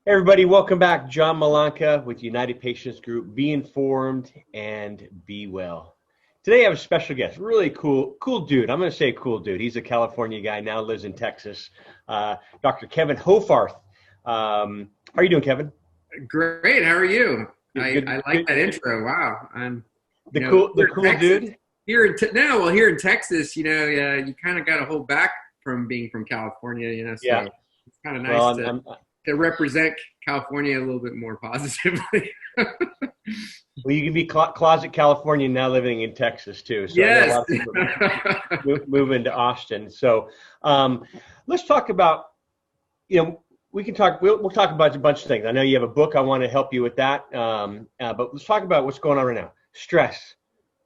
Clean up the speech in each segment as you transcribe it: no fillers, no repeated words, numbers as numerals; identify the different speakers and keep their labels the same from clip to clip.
Speaker 1: Hey everybody, welcome back. John Malanca with United Patients Group. Be informed and be well. Today I have a special guest, really cool dude. I'm going to say cool dude. He's a California guy, now lives in Texas. Dr. Kevin Hoffarth. How are you doing, Kevin?
Speaker 2: Great. How are you?
Speaker 1: Good,
Speaker 2: I like
Speaker 1: good.
Speaker 2: that intro. Wow.
Speaker 1: The cool
Speaker 2: Texas,
Speaker 1: dude.
Speaker 2: Here in Texas, you kind of got to hold back from being from California,
Speaker 1: Yeah.
Speaker 2: so it's kind of nice
Speaker 1: Well,
Speaker 2: to represent California a little bit more positively.
Speaker 1: well, you can be closet Californian now living in Texas too. So I know a
Speaker 2: Yes.
Speaker 1: lot of people moving to Austin. So let's talk about, we'll talk about a bunch of things. I know you have a book. I want to help you with that. But let's talk about what's going on right now. Stress,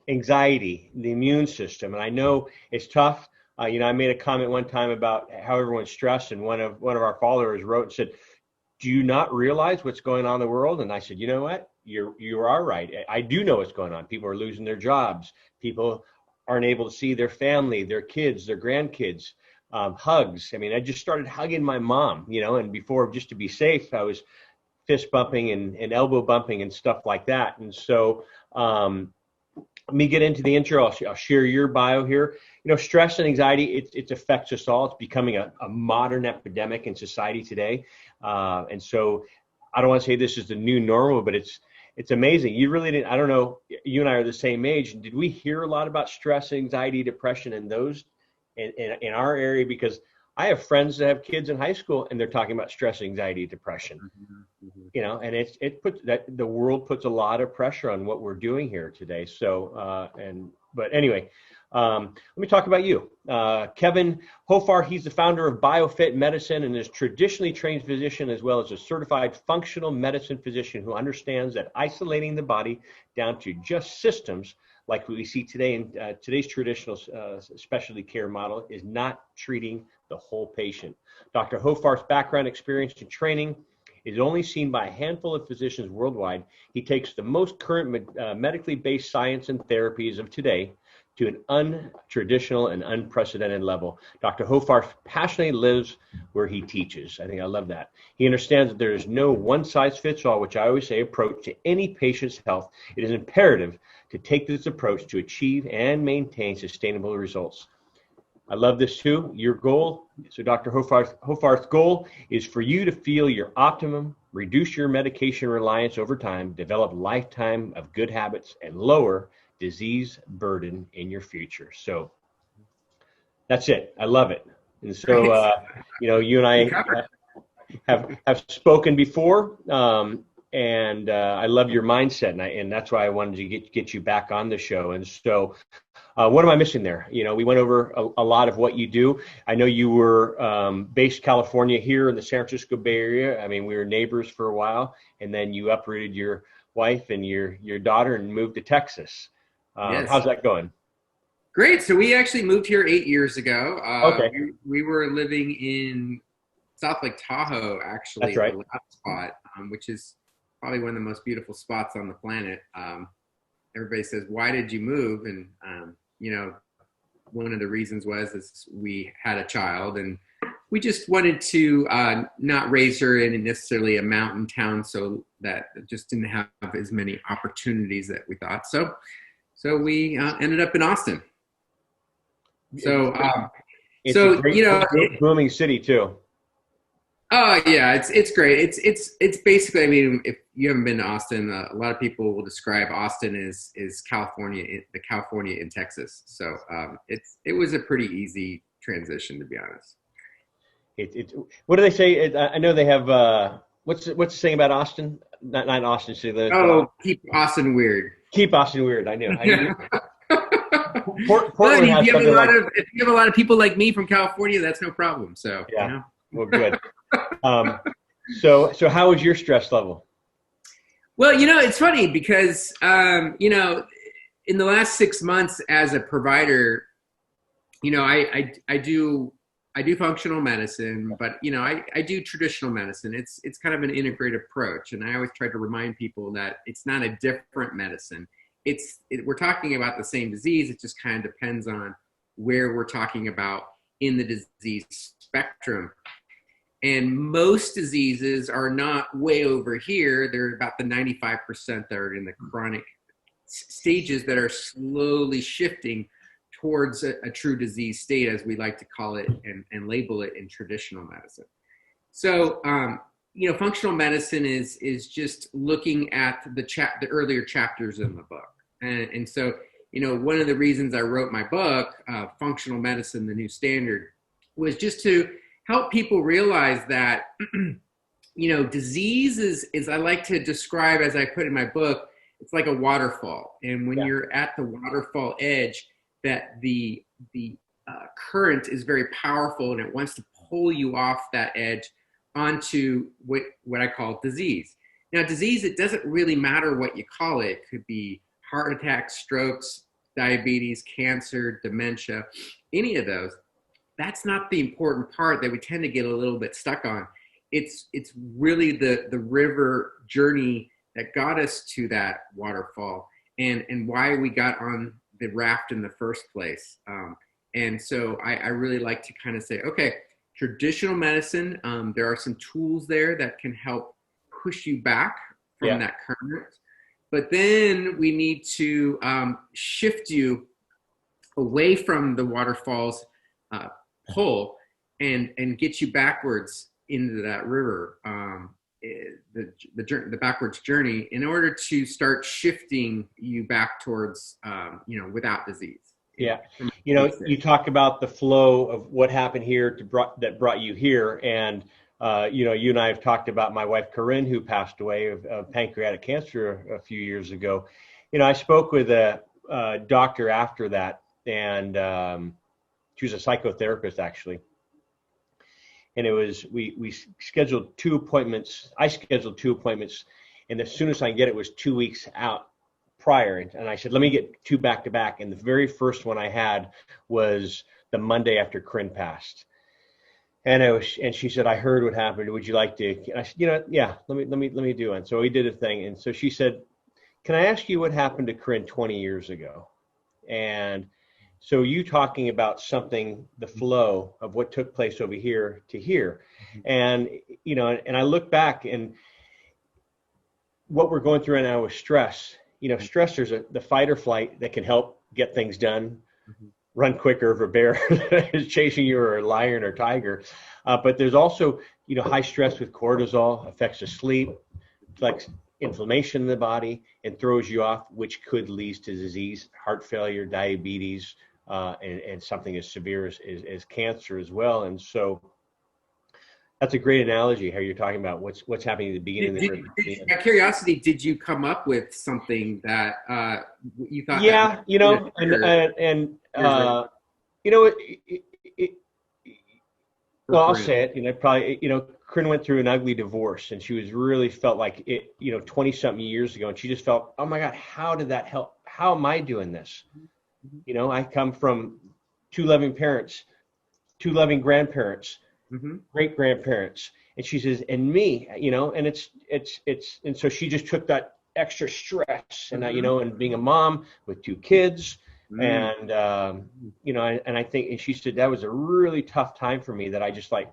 Speaker 1: anxiety, the immune system. And I know it's tough. I made a comment one time about how everyone's stressed, and one of our followers wrote and said, "Do you not realize what's going on in the world?" And I said, "You know what? You are right. I do know what's going on. People are losing their jobs. People aren't able to see their family, their kids, their grandkids. Hugs. I mean, I just started hugging my mom, and before, just to be safe, I was fist bumping and elbow bumping and stuff like that. And so let me get into the intro. I'll share your bio here. Stress and anxiety, it affects us all. It's becoming a modern epidemic in society today. And so I don't want to say this is the new normal, but it's amazing. You really didn't, I don't know, you and I are the same age. Did we hear a lot about stress, anxiety, depression, and those in our area? Because I have friends that have kids in high school and they're talking about stress, anxiety, depression. And it puts that the world puts a lot of pressure on what we're doing here today. So but anyway, let me talk about you. Kevin Hoffarth, he's the founder of BioFit Medicine and is a traditionally trained physician as well as a certified functional medicine physician who understands that isolating the body down to just systems like we see today in today's traditional specialty care model is not treating the whole patient. Dr. Hoffarth's background, experience, and training is only seen by a handful of physicians worldwide. He takes the most current medically based science and therapies of today to an untraditional and unprecedented level. Dr. Hoffarth passionately lives where he teaches. I think I love that. He understands that there is no one-size-fits-all, which I always say, approach to any patient's health. It is imperative to take this approach to achieve and maintain sustainable results. I love this too. Your goal, so Dr. Hoffarth's goal is for you to feel your optimum, reduce your medication reliance over time, develop a lifetime of good habits, and lower disease burden in your future. So that's it. I love it. And so, you and I have spoken before, and I love your mindset, and that's why I wanted to get you back on the show. And so, what am I missing there? We went over a lot of what you do. I know you were based California here in the San Francisco Bay Area. I mean, we were neighbors for a while, and then you uprooted your wife and your daughter and moved to Texas.
Speaker 2: Yes.
Speaker 1: How's that going?
Speaker 2: Great. So we actually moved here 8 years ago.
Speaker 1: Okay.
Speaker 2: We were living in South Lake Tahoe, actually.
Speaker 1: That's right.
Speaker 2: The last spot, which is probably one of the most beautiful spots on the planet. Everybody says, "Why did you move?" And one of the reasons is we had a child, and we just wanted to not raise her in necessarily a mountain town, so that just didn't have as many opportunities that we thought. So we ended up in Austin. So
Speaker 1: it's a great, booming city too.
Speaker 2: Oh yeah, it's great. It's basically, I mean, if you haven't been to Austin, a lot of people will describe Austin as California, the California in Texas. So it was a pretty easy transition, to be honest.
Speaker 1: What do they say? I know they have what's the saying about Austin? Not Austin City.
Speaker 2: Keep Austin weird.
Speaker 1: Keep Austin weird. I knew.
Speaker 2: Portland has something if you have a lot of people like me from California, that's no problem. So
Speaker 1: yeah, well, good. So how was your stress level?
Speaker 2: Well, it's funny because in the last 6 months as a provider, I do functional medicine, but I do traditional medicine. It's kind of an integrated approach, and I always try to remind people that it's not a different medicine. We're talking about the same disease. It just kind of depends on where we're talking about in the disease spectrum. And most diseases are not way over here. They're about the 95% that are in the chronic stages that are slowly shifting towards a true disease state, as we like to call it and label it in traditional medicine. So, functional medicine is just looking at the earlier chapters in the book. And so, one of the reasons I wrote my book, Functional Medicine, the New Standard, was just to help people realize that, disease is I like to describe, as I put in my book, it's like a waterfall. And when you're at the waterfall edge, that the current is very powerful and it wants to pull you off that edge onto what I call disease. Now, disease, it doesn't really matter what you call it. It could be heart attacks, strokes, diabetes, cancer, dementia, any of those. That's not the important part that we tend to get a little bit stuck on. It's really the river journey that got us to that waterfall and why we got on the raft in the first place. And so I really like to kind of say, okay, traditional medicine, there are some tools there that can help push you back from that current. But then we need to shift you away from the waterfall's pull and get you backwards into that river, the backwards journey, in order to start shifting you back towards, without disease.
Speaker 1: Yeah. You talk about the flow of what happened here that brought you here. And, you and I have talked about my wife, Corinne, who passed away of pancreatic cancer a few years ago. I spoke with a doctor after that, and she was a psychotherapist, actually. And it was, we scheduled 2 appointments. I scheduled 2 appointments. And as soon as I get it was 2 weeks out prior. And I said, let me get 2 back to back. And the very first one I had was the Monday after Corinne passed. And she said, I heard what happened. Would you like to? And I said, yeah, let me do it. So we did a thing. And so she said, can I ask you what happened to Corinne 20 years ago? And so you talking about something, the flow of what took place over here to here. And, and I look back, and what we're going through right now is stress. Stress, there's the fight or flight that can help get things done, run quicker if a bear is chasing you, or a lion or tiger. But there's also, high stress with cortisol affects the sleep, affects inflammation in the body, and throws you off, which could lead to disease, heart failure, diabetes, and something as severe as cancer as well. And so that's a great analogy, how you're talking about what's happening at the beginning.
Speaker 2: By curiosity, did you come up with something that you thought?
Speaker 1: Yeah, well, I'll say it. Probably, Corinne went through an ugly divorce, and she was really felt like it. 20-something years ago, and she just felt, oh my God, how did that help? How am I doing this? I come from 2 loving parents, 2 loving grandparents, great grandparents, and she says, and me, and it's, and so she just took that extra stress, and and being a mom with 2 kids, and and I think, and she said that was a really tough time for me, that I just like,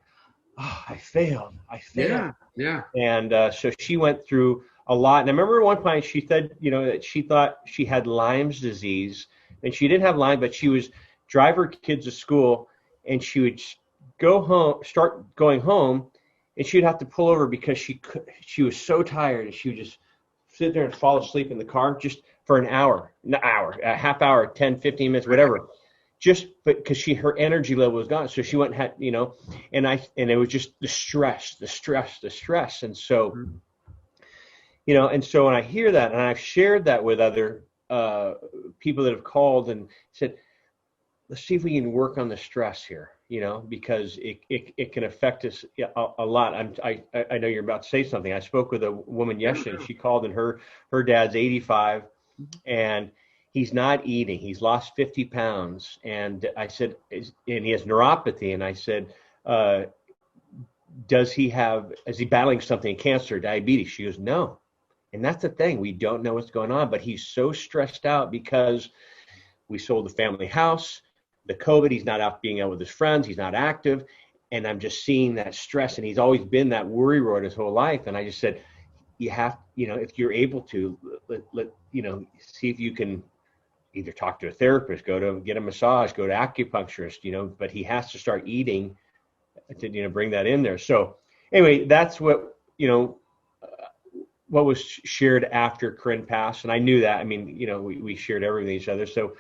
Speaker 1: I failed.
Speaker 2: Yeah.
Speaker 1: And so she went through a lot. And I remember at one point she said, that she thought she had Lyme's disease. And she didn't have Lyme, but she was drive her kids to school, and she would start going home, and she'd have to pull over because she was so tired, and she would just sit there and fall asleep in the car just for an hour, a half hour, 10, 15 minutes, whatever, just because her energy level was gone. So she went and had, and it was just the stress. And so, and so when I hear that, and I've shared that with other people that have called and said, let's see if we can work on the stress here, because it can affect us a lot. I know you're about to say something. I spoke with a woman yesterday. She called, and her dad's 85, and he's not eating. He's lost 50 pounds. And I said, and he has neuropathy. And I said, is he battling something, cancer, diabetes? She goes, no. And that's the thing. We don't know what's going on, but he's so stressed out because we sold the family house, the COVID, he's not out being out with his friends, he's not active. and I'm just seeing that stress, and he's always been that worrywart his whole life. And I just said, you have, if you're able to, see if you can either talk to a therapist, go to get a massage, go to acupuncturist, but he has to start eating to, bring that in there. So anyway, that's what was shared after Corinne passed. And I knew that. I mean, we shared everything with each other. So,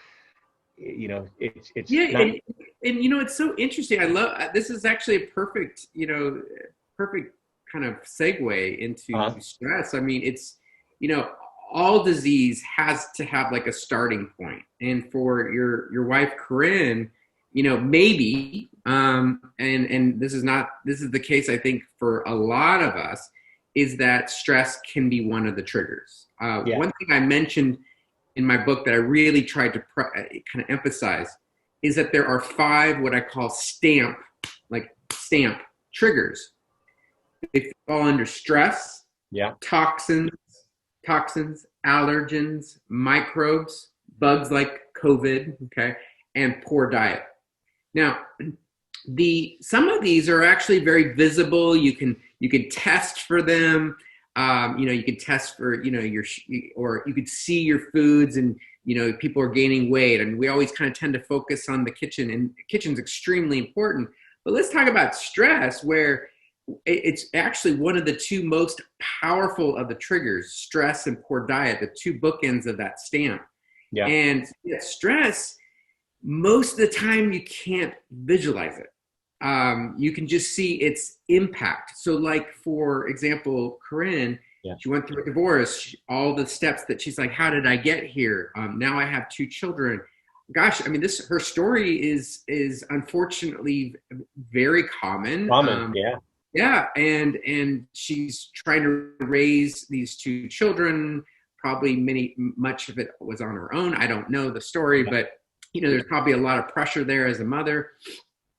Speaker 1: it's
Speaker 2: yeah.
Speaker 1: not,
Speaker 2: And it's so interesting. I love, this is actually a perfect kind of segue into stress. I mean, it's, all disease has to have like a starting point. And for your wife, Corinne, maybe, and this is the case, I think, for a lot of us, is that stress can be one of the triggers. One thing I mentioned in my book that I really tried to kind of emphasize is that there are 5 what I call stamp triggers. They fall under stress, toxins, allergens, microbes, bugs like COVID, okay, and poor diet. Now, some of these are actually very visible. You can test for them. You can test for or you could see your foods, and people are gaining weight. And we always kind of tend to focus on the kitchen, and the kitchen's extremely important. But let's talk about stress, where it's actually one of the 2 most powerful of the triggers: stress and poor diet, the 2 bookends of that stamp. Yeah. And stress, most of the time you can't visualize it. You can just see its impact. So like, for example, Corinne, she went through a divorce, all the steps that she's like, how did I get here? Now I have 2 children. Gosh, I mean, her story is unfortunately very common. Yeah, and she's trying to raise these 2 children. Probably much of it was on her own. I don't know the story, but there's probably a lot of pressure there as a mother.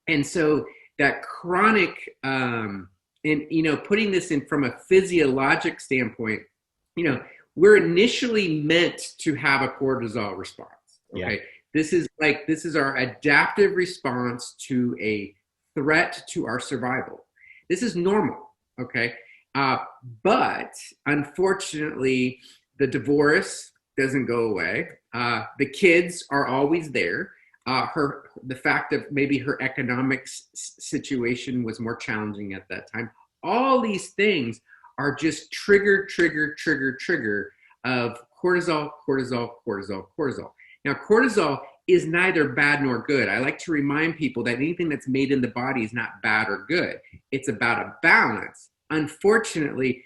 Speaker 2: And so that chronic, and putting this in from a physiologic standpoint, we're initially meant to have a cortisol response. Okay, this is our adaptive response to a threat to our survival. This is normal, okay? But unfortunately, the divorce doesn't go away. The kids are always there. The fact that maybe her economic situation was more challenging at that time. All these things are just trigger of cortisol. Now, cortisol is neither bad nor good. I like to remind people that anything that's made in the body is not bad or good. It's about a balance. Unfortunately,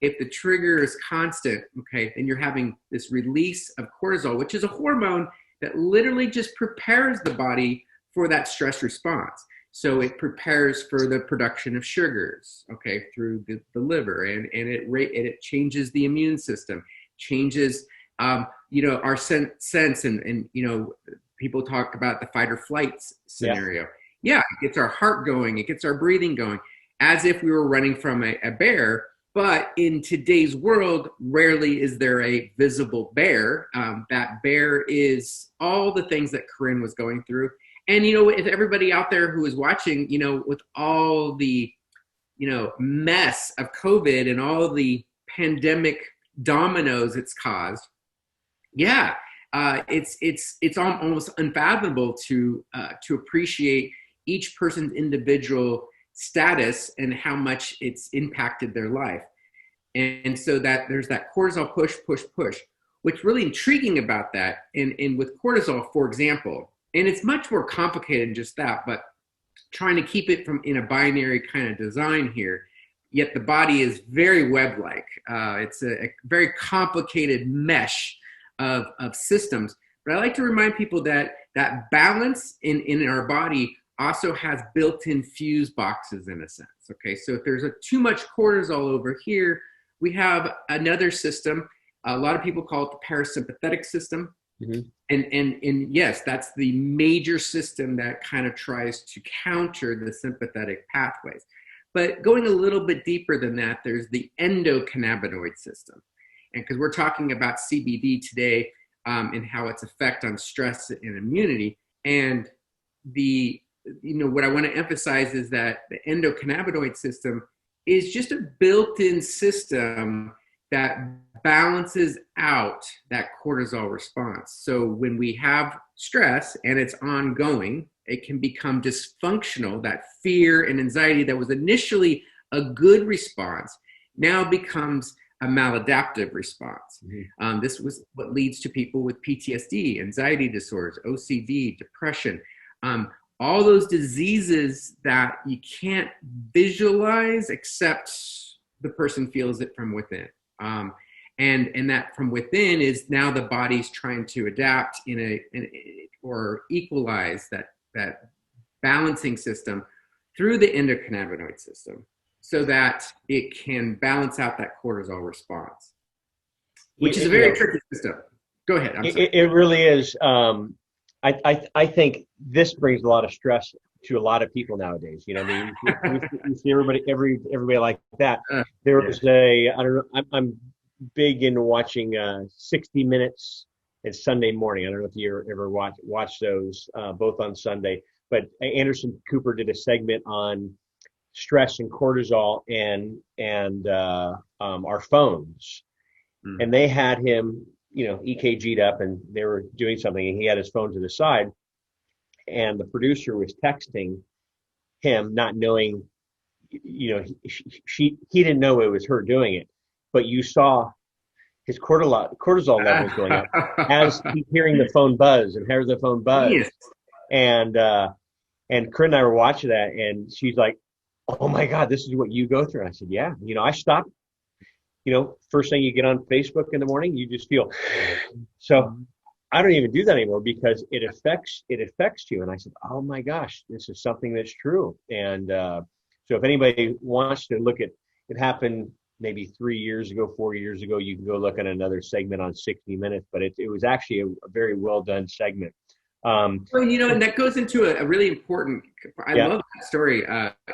Speaker 2: if the trigger is constant, okay, then you're having this release of cortisol, which is a hormone that literally just prepares the body for that stress response. So it prepares for the production of sugars, okay, through the liver, and it changes the immune system, changes our sense, and people talk about the fight or flight scenario. Yeah, it gets our heart going, it gets our breathing going, as if we were running from a bear. But in today's world, rarely is there a visible bear. That bear is all the things that Corinne was going through. And, if everybody out there who is watching, with all the, mess of COVID and all the pandemic dominoes it's caused, it's almost unfathomable to appreciate each person's individual status and how much it's impacted their life. And so that there's that cortisol push. What's really intriguing about that, and with cortisol, for example, and it's much more complicated than just that, but trying to keep it in a binary kind of design here, yet the body is very web-like. It's a very complicated mesh of systems. But I like to remind people that balance in our body also has built-in fuse boxes, in a sense. Okay, so if there's too much cortisol over here, we have another system. A lot of people call it the parasympathetic system. Mm-hmm. And yes, that's the major system that kind of tries to counter the sympathetic pathways. But going a little bit deeper than that, there's the endocannabinoid system. And because we're talking about CBD today, and how its effect on stress and immunity, and the what I want to emphasize is that the endocannabinoid system is just a built-in system that balances out that cortisol response. So when we have stress and it's ongoing, it can become dysfunctional. That fear and anxiety that was initially a good response now becomes a maladaptive response. Mm-hmm. This was what leads to people with PTSD, anxiety disorders, OCD, depression, all those diseases that you can't visualize except the person feels it from within. And that from within is now the body's trying to adapt or equalize that balancing system through the endocannabinoid system so that it can balance out that cortisol response, which is a very tricky system. Go ahead. I'm sorry.
Speaker 1: It really is. I think this brings a lot of stress to a lot of people nowadays. I mean, you see everybody like that. There was I don't know, I'm big into watching 60 Minutes. It's Sunday morning. I don't know if you ever watch those, both on Sunday. But Anderson Cooper did a segment on stress and cortisol and our phones, and they had him, EKG'd up, and they were doing something, and he had his phone to the side, and the producer was texting him, not knowing, he didn't know it was her doing it, but you saw his cortisol levels going up as he's hearing the phone buzz and hears the phone buzz. Yes. And Corinne and I were watching that, and she's like, "Oh my God, this is what you go through." And I said, "Yeah, I stopped. First thing you get on Facebook in the morning, you just feel." So I don't even do that anymore because it affects you. And I said, "Oh my gosh, this is something that's true." And so if anybody wants to look at it, happened maybe 3 years ago, 4 years ago, you can go look at another segment on 60 Minutes, but it was actually a very well done segment.
Speaker 2: And that goes into a really important, I love that story.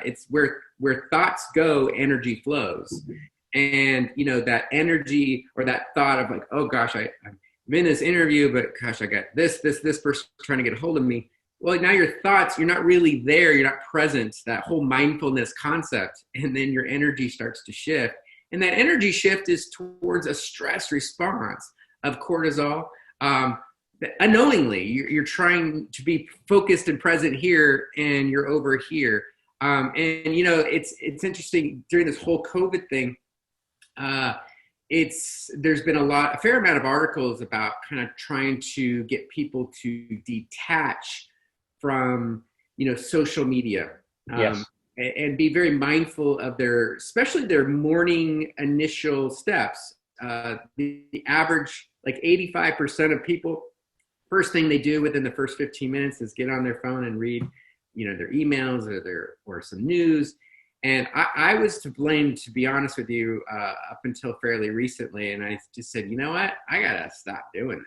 Speaker 2: It's where thoughts go, energy flows. And, that energy or that thought of like, oh gosh, I'm in this interview, but gosh, I got this person trying to get a hold of me. Well, now your thoughts, you're not really there. You're not present, that whole mindfulness concept. And then your energy starts to shift. And that energy shift is towards a stress response of cortisol. Unknowingly, you're trying to be focused and present here, and you're over here. It's interesting during this whole COVID thing. There's been a fair amount of articles about kind of trying to get people to detach from, social media.
Speaker 1: Yes.
Speaker 2: And be very mindful of especially their morning initial steps. The average, like 85% of people, first thing they do within the first 15 minutes is get on their phone and read, their emails or some news. And I was to blame, to be honest with you, up until fairly recently. And I just said, you know what? I gotta stop doing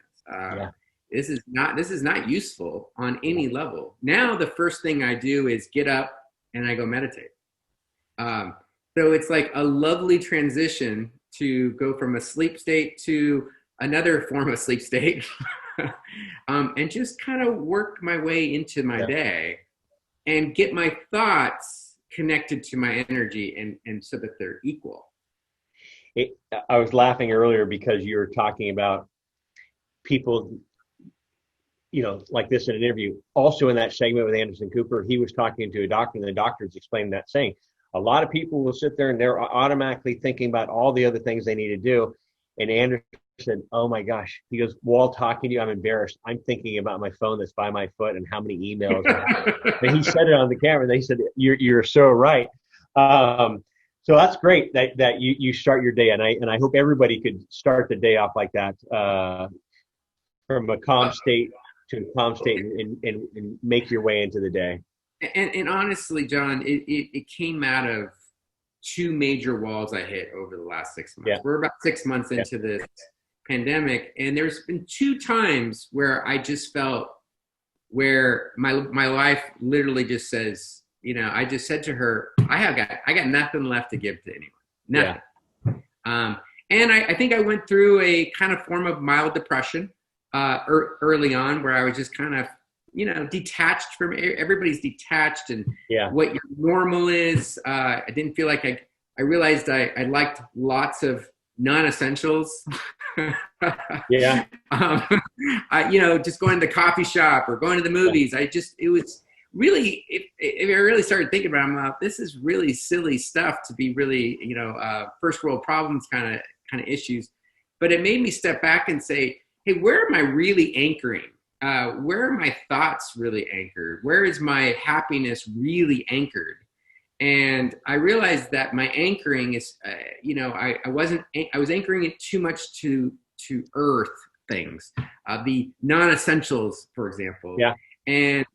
Speaker 2: this. This is not useful on any level. Now the first thing I do is get up and I go meditate. So it's like a lovely transition to go from a sleep state to another form of sleep state. And just kind of work my way into my day and get my thoughts connected to my energy and so that they're equal.
Speaker 1: I was laughing earlier because you were talking about people, like this in an interview. Also in that segment with Anderson Cooper, he was talking to a doctor, and the doctor's explaining that, saying a lot of people will sit there and they're automatically thinking about all the other things they need to do. And Anderson said, "Oh my gosh," he goes, "while talking to you, I'm embarrassed. I'm thinking about my phone that's by my foot and how many emails I have." And he said it on the camera. And they said, "You're so right." So that's great that you start your day, and I hope everybody could start the day off like that, from a calm state to a calm state, and make your way into the day.
Speaker 2: And honestly, John, it came out of two major walls I hit over the last 6 months. We're about 6 months into this pandemic, and there's been two times where I just felt where my life literally just says, I just said to her, I got nothing left to give to anyone. Nothing. Yeah. And I think I went through a kind of form of mild depression early on, where I was just kind of detached from everybody's detached and
Speaker 1: Yeah.
Speaker 2: what your normal is. I didn't feel like I realized I liked lots of non-essentials.
Speaker 1: Yeah.
Speaker 2: Just going to the coffee shop or going to the movies. It was really, if I really started thinking about it, I'm like, this is really silly stuff to be really, first world problems kind of issues. But it made me step back and say, hey, where am I really anchoring? Where are my thoughts really anchored? Where is my happiness really anchored? And I realized that my anchoring is, I was anchoring it too much to earth things, the non-essentials, for example.
Speaker 1: Yeah.
Speaker 2: And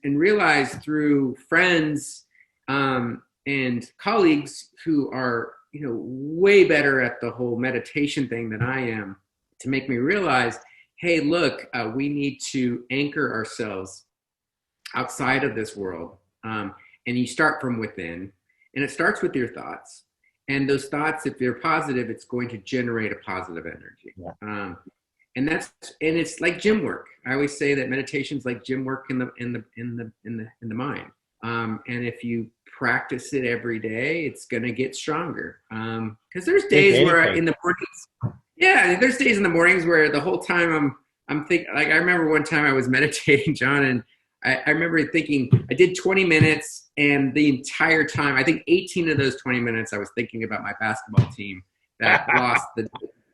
Speaker 2: realized through friends and colleagues who are, way better at the whole meditation thing than I am, to make me realize, hey, look, we need to anchor ourselves outside of this world. And you start from within, and it starts with your thoughts. And those thoughts, if they're positive, it's going to generate a positive energy. Yeah. And it's like gym work. I always say that meditation's like gym work in the mind. And if you practice it every day, it's gonna get stronger. Because there's days where in the mornings, there's days in the mornings where the whole time I'm thinking. Like I remember one time I was meditating, John, and I remember thinking I did 20 minutes, and the entire time, I think 18 of those 20 minutes, I was thinking about my basketball team that lost the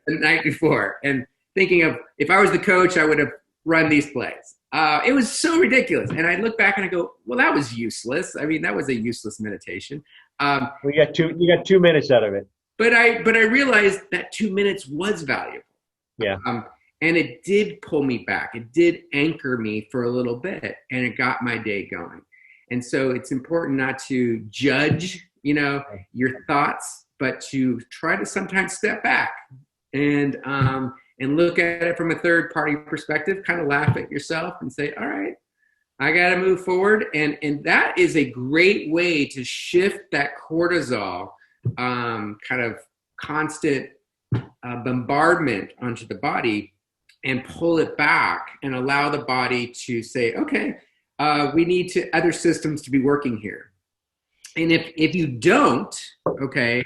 Speaker 2: night before, and thinking of if I was the coach, I would have run these plays. It was so ridiculous, and I look back and I go, "Well, that was useless. I mean, that was a useless meditation."
Speaker 1: You got 2 minutes out of it.
Speaker 2: But I realized that 2 minutes was valuable.
Speaker 1: Yeah.
Speaker 2: And it did pull me back. It did anchor me for a little bit, and it got my day going. And so it's important not to judge, your thoughts, but to try to sometimes step back and look at it from a third party perspective, kind of laugh at yourself and say, all right, I got to move forward. And that is a great way to shift that cortisol kind of constant bombardment onto the body, and pull it back and allow the body to say, okay, we need other systems to be working here. And if you don't, okay,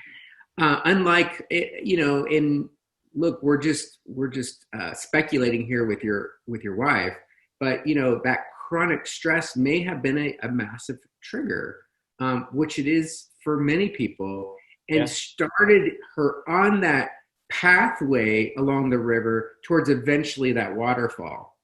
Speaker 2: unlike, look, we're just speculating here with your wife, but that chronic stress may have been a massive trigger, which it is for many people, and started her on that pathway along the river towards eventually that waterfall.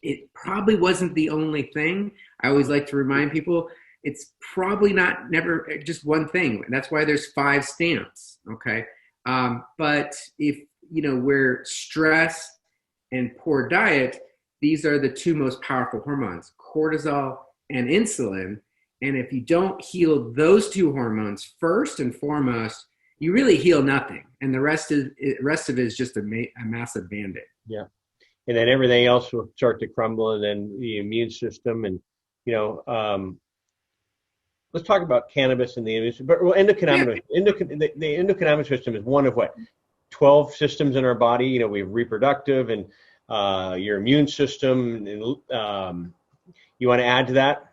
Speaker 2: It probably wasn't the only thing. I always like to remind people it's probably never just one thing. That's why there's 5 stamps. Okay. But if, where stress and poor diet, these are the 2 most powerful hormones, cortisol and insulin. And if you don't heal those 2 hormones first and foremost, you really heal nothing, and the rest of it is just a massive Band-Aid.
Speaker 1: Yeah, and then everything else will start to crumble, and then the immune system, and let's talk about cannabis and the immune system. But endocannabinoid, the endocannabinoid system is one of 12 systems in our body. We have reproductive and your immune system, and you want to add to that?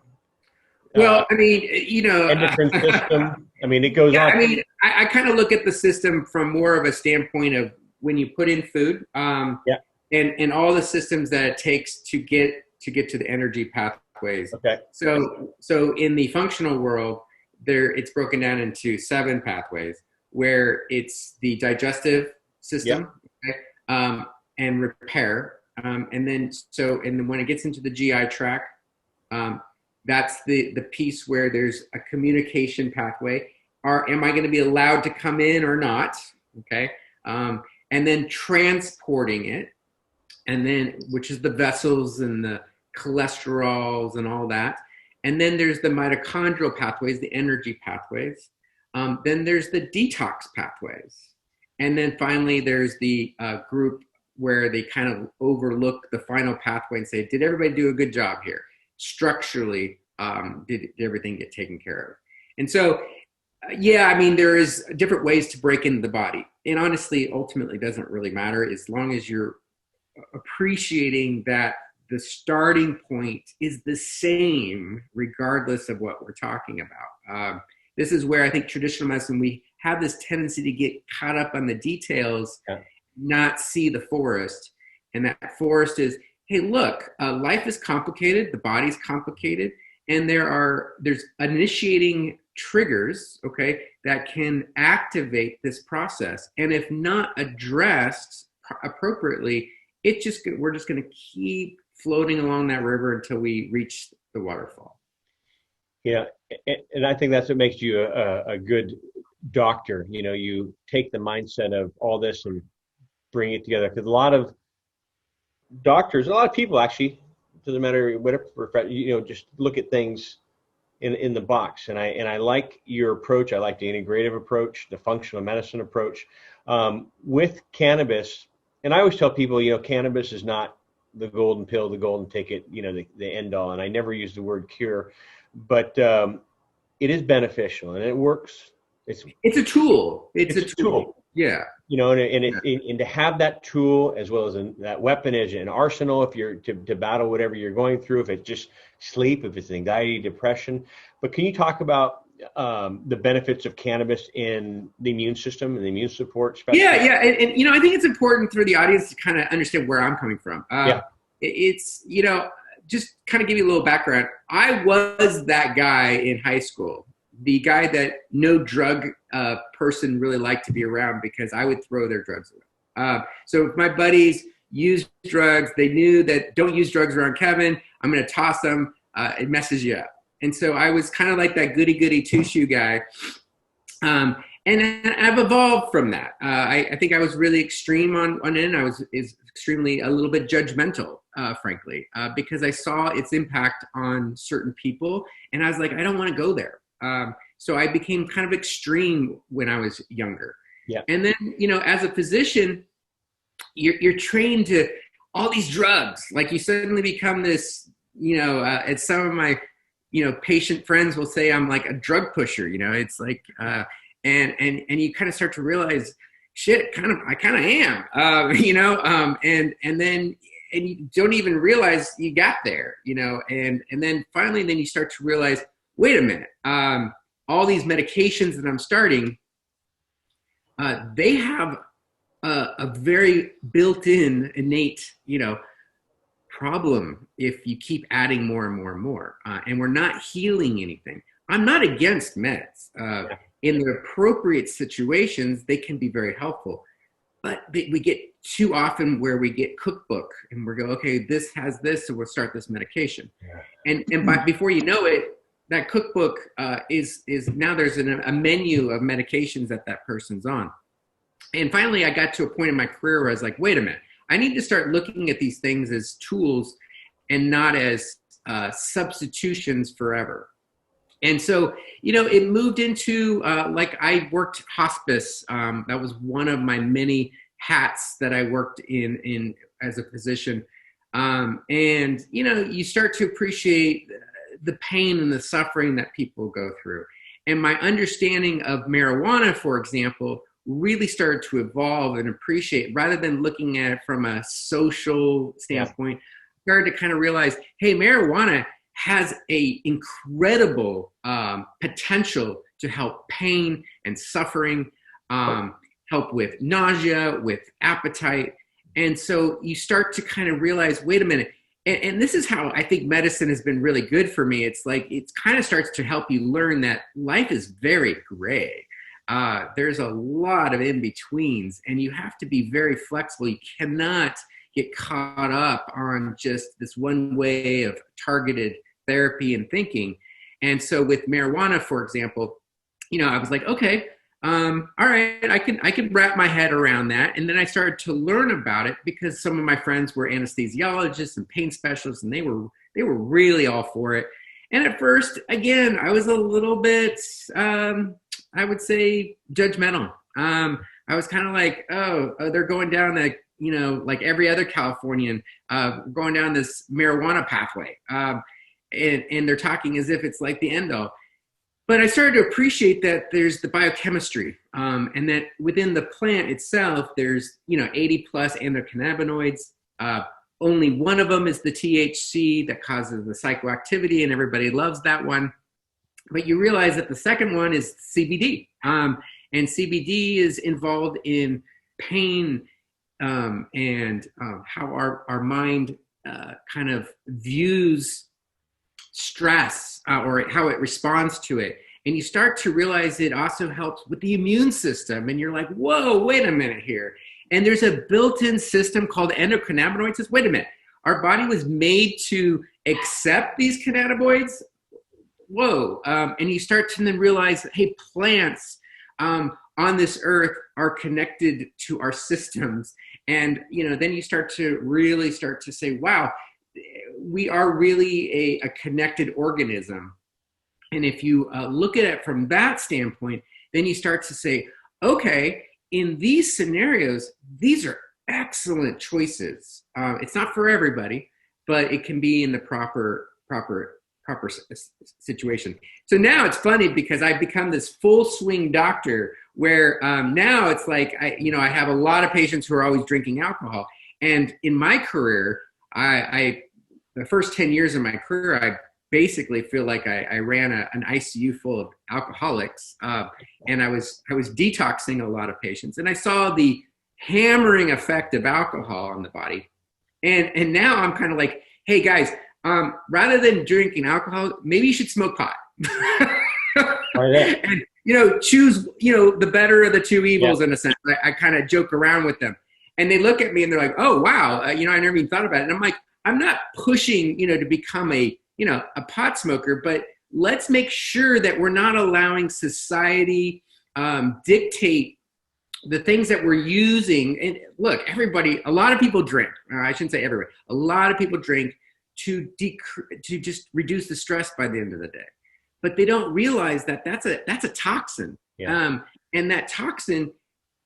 Speaker 2: Well,
Speaker 1: endocrine system. It goes on.
Speaker 2: I kind of look at the system from more of a standpoint of when you put in food, and all the systems that it takes to get to the energy pathways. Okay. So in the functional world, it's broken down into 7 pathways, where it's the digestive system, and repair, and then when it gets into the GI tract, that's the piece where there's a communication pathway. Am I going to be allowed to come in or not? Okay. And then transporting it, and then, which is the vessels and the cholesterols and all that. And then there's the mitochondrial pathways, the energy pathways. Then there's the detox pathways. And then finally, there's the group where they kind of overlook the final pathway and say, did everybody do a good job here? Structurally, did everything get taken care of? And so, there is different ways to break into the body. And honestly, ultimately, doesn't really matter as long as you're appreciating that the starting point is the same regardless of what we're talking about. This is where I think traditional medicine, we have this tendency to get caught up on the details, not see the forest. And that forest is, hey, look, life is complicated, the body's complicated, and there's initiating triggers, okay, that can activate this process. And if not addressed appropriately, we're just going to keep floating along that river until we reach the waterfall.
Speaker 1: Yeah, and I think that's what makes you a good doctor. You know, you take the mindset of all this and bring it together. Because a lot of doctors, a lot of people actually, doesn't matter whatever, you know, just look at things in the box. And I like your approach. I like the integrative approach, the functional medicine approach with cannabis. And I always tell people, you know, cannabis is not the golden pill, the golden ticket, you know, the end all. And I never use the word cure, but it is beneficial and it works. It's
Speaker 2: a tool. It's a tool. Yeah.
Speaker 1: You know, and to have that tool as well as that weapon as an arsenal, if you're to battle whatever you're going through, if it's just sleep, if it's anxiety, depression. But can you talk about the benefits of cannabis in the immune system and the immune support?
Speaker 2: Yeah. And, you know, I think it's important for the audience to kind of understand where I'm coming from. It's, you know, just kind of give you a little background. I was that guy in high school, the guy that no drug person really liked to be around because I would throw their drugs away. So if my buddies used drugs, they knew that don't use drugs around Kevin. I'm going to toss them. It messes you up. And so I was kind of like that goody two-shoe guy. And I've evolved from that. I think I was really extreme on it. And I was extremely a little bit judgmental, frankly, because I saw its impact on certain people. And I was like, I don't want to go there. So I became kind of extreme when I was younger. Yeah. And then, you know, as a physician, you're trained to all these drugs. Like you suddenly become this, you know, and some of my, you know, patient friends will say I'm like a drug pusher, you know, it's like, and you kind of start to realize, shit, I kind of am, you know, and then you don't even realize you got there, you know, and then finally, then you start to realize, wait a minute, all these medications that I'm starting, they have a very built-in, innate, you know, problem if you keep adding more and more and more, and we're not healing anything. I'm not against meds. In the appropriate situations, they can be very helpful. But we get too often where we get cookbook and we go, okay, this has this, so we'll start this medication. Yeah. And before you know it, that cookbook is now there's a menu of medications that person's on. And finally, I got to a point in my career where I was like, wait a minute, I need to start looking at these things as tools and not as substitutions forever. And so, you know, it moved into, like I worked hospice. That was one of my many hats that I worked in as a physician. And, you know, you start to appreciate the pain and the suffering that people go through. And my understanding of marijuana, for example, really started to evolve and appreciate, rather than looking at it from a social standpoint, started to kind of realize, hey, marijuana has a incredible potential to help pain and suffering, help with nausea, with appetite. And so you start to kind of realize, wait a minute, and this is how I think medicine has been really good for me. It's like, it kind of starts to help you learn that life is very gray. There's a lot of in-betweens, and you have to be very flexible. You cannot get caught up on just this one way of targeted therapy and thinking. And so with marijuana, for example, you know, I was like, okay, all right, I can wrap my head around that. And then I started to learn about it because some of my friends were anesthesiologists and pain specialists, and they were really all for it. And at first, again, I was a little bit, I would say, judgmental. I was kind of like, oh, they're going down the, you know, like every other Californian, going down this marijuana pathway. And they're talking as if it's like the end all. But I started to appreciate that there's the biochemistry, and that within the plant itself, there's, you know, 80 plus endocannabinoids, only one of them is the THC that causes the psychoactivity, and everybody loves that one. But you realize that the second one is CBD. And CBD is involved in pain and how our mind kind of views stress or how it responds to it. And you start to realize it also helps with the immune system. And you're like, whoa, wait a minute here. And there's a built-in system called endocannabinoid system. Wait a minute. Our body was made to accept these cannabinoids. Whoa. And you start to then realize, hey, plants on this earth are connected to our systems. And, then you start to say, wow, we are really a connected organism. And if you look at it from that standpoint, then you start to say, okay, in these scenarios, these are excellent choices. It's not for everybody, but it can be in the proper situation. So now it's funny because I've become this full swing doctor where now it's like, I have a lot of patients who are always drinking alcohol. And in my career, the first 10 years of my career, I basically feel like I ran an ICU full of alcoholics. And I was detoxing a lot of patients. And I saw the hammering effect of alcohol on the body. And now I'm kind of like, hey guys, rather than drinking alcohol, maybe you should smoke pot. And, choose, the better of the two evils in a sense. I kind of joke around with them. And they look at me and they're like, oh, wow, I never even thought about it. And I'm like, I'm not pushing, to become a pot smoker, but let's make sure that we're not allowing society dictate the things that we're using. And look, a lot of people drink. I shouldn't say everybody. A lot of people drink to just reduce the stress by the end of the day. But they don't realize that that's a toxin. Yeah. And that toxin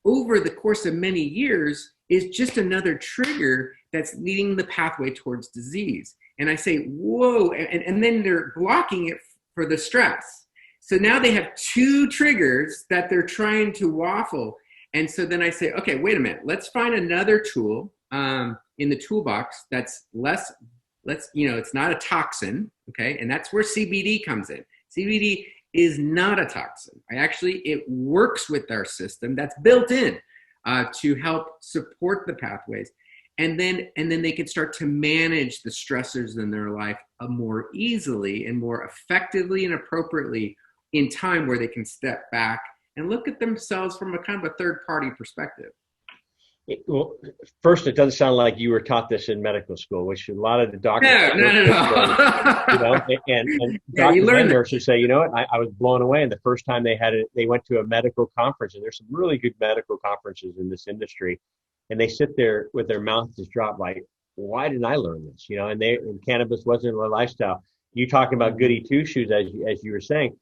Speaker 2: over the course of many years is just another trigger that's leading the pathway towards disease. And I say, whoa, and then they're blocking it for the stress. So now they have two triggers that they're trying to waffle. And so then I say, okay, wait a minute, let's find another tool in the toolbox that's it's not a toxin, okay? And that's where CBD comes in. CBD is not a toxin. It works with our system that's built in to help support the pathways. And then they can start to manage the stressors in their life more easily and more effectively and appropriately in time, where they can step back and look at themselves from a kind of a third-party perspective.
Speaker 1: Well, first, it doesn't sound like you were taught this in medical school, which a lot of the doctors,
Speaker 2: No.
Speaker 1: And doctors and nurses say, I was blown away. And the first time they went to a medical conference, and there's some really good medical conferences in this industry, and they sit there with their mouth just dropped, like, why didn't I learn this? And cannabis wasn't a lifestyle. You talking about goody two shoes, as you were saying,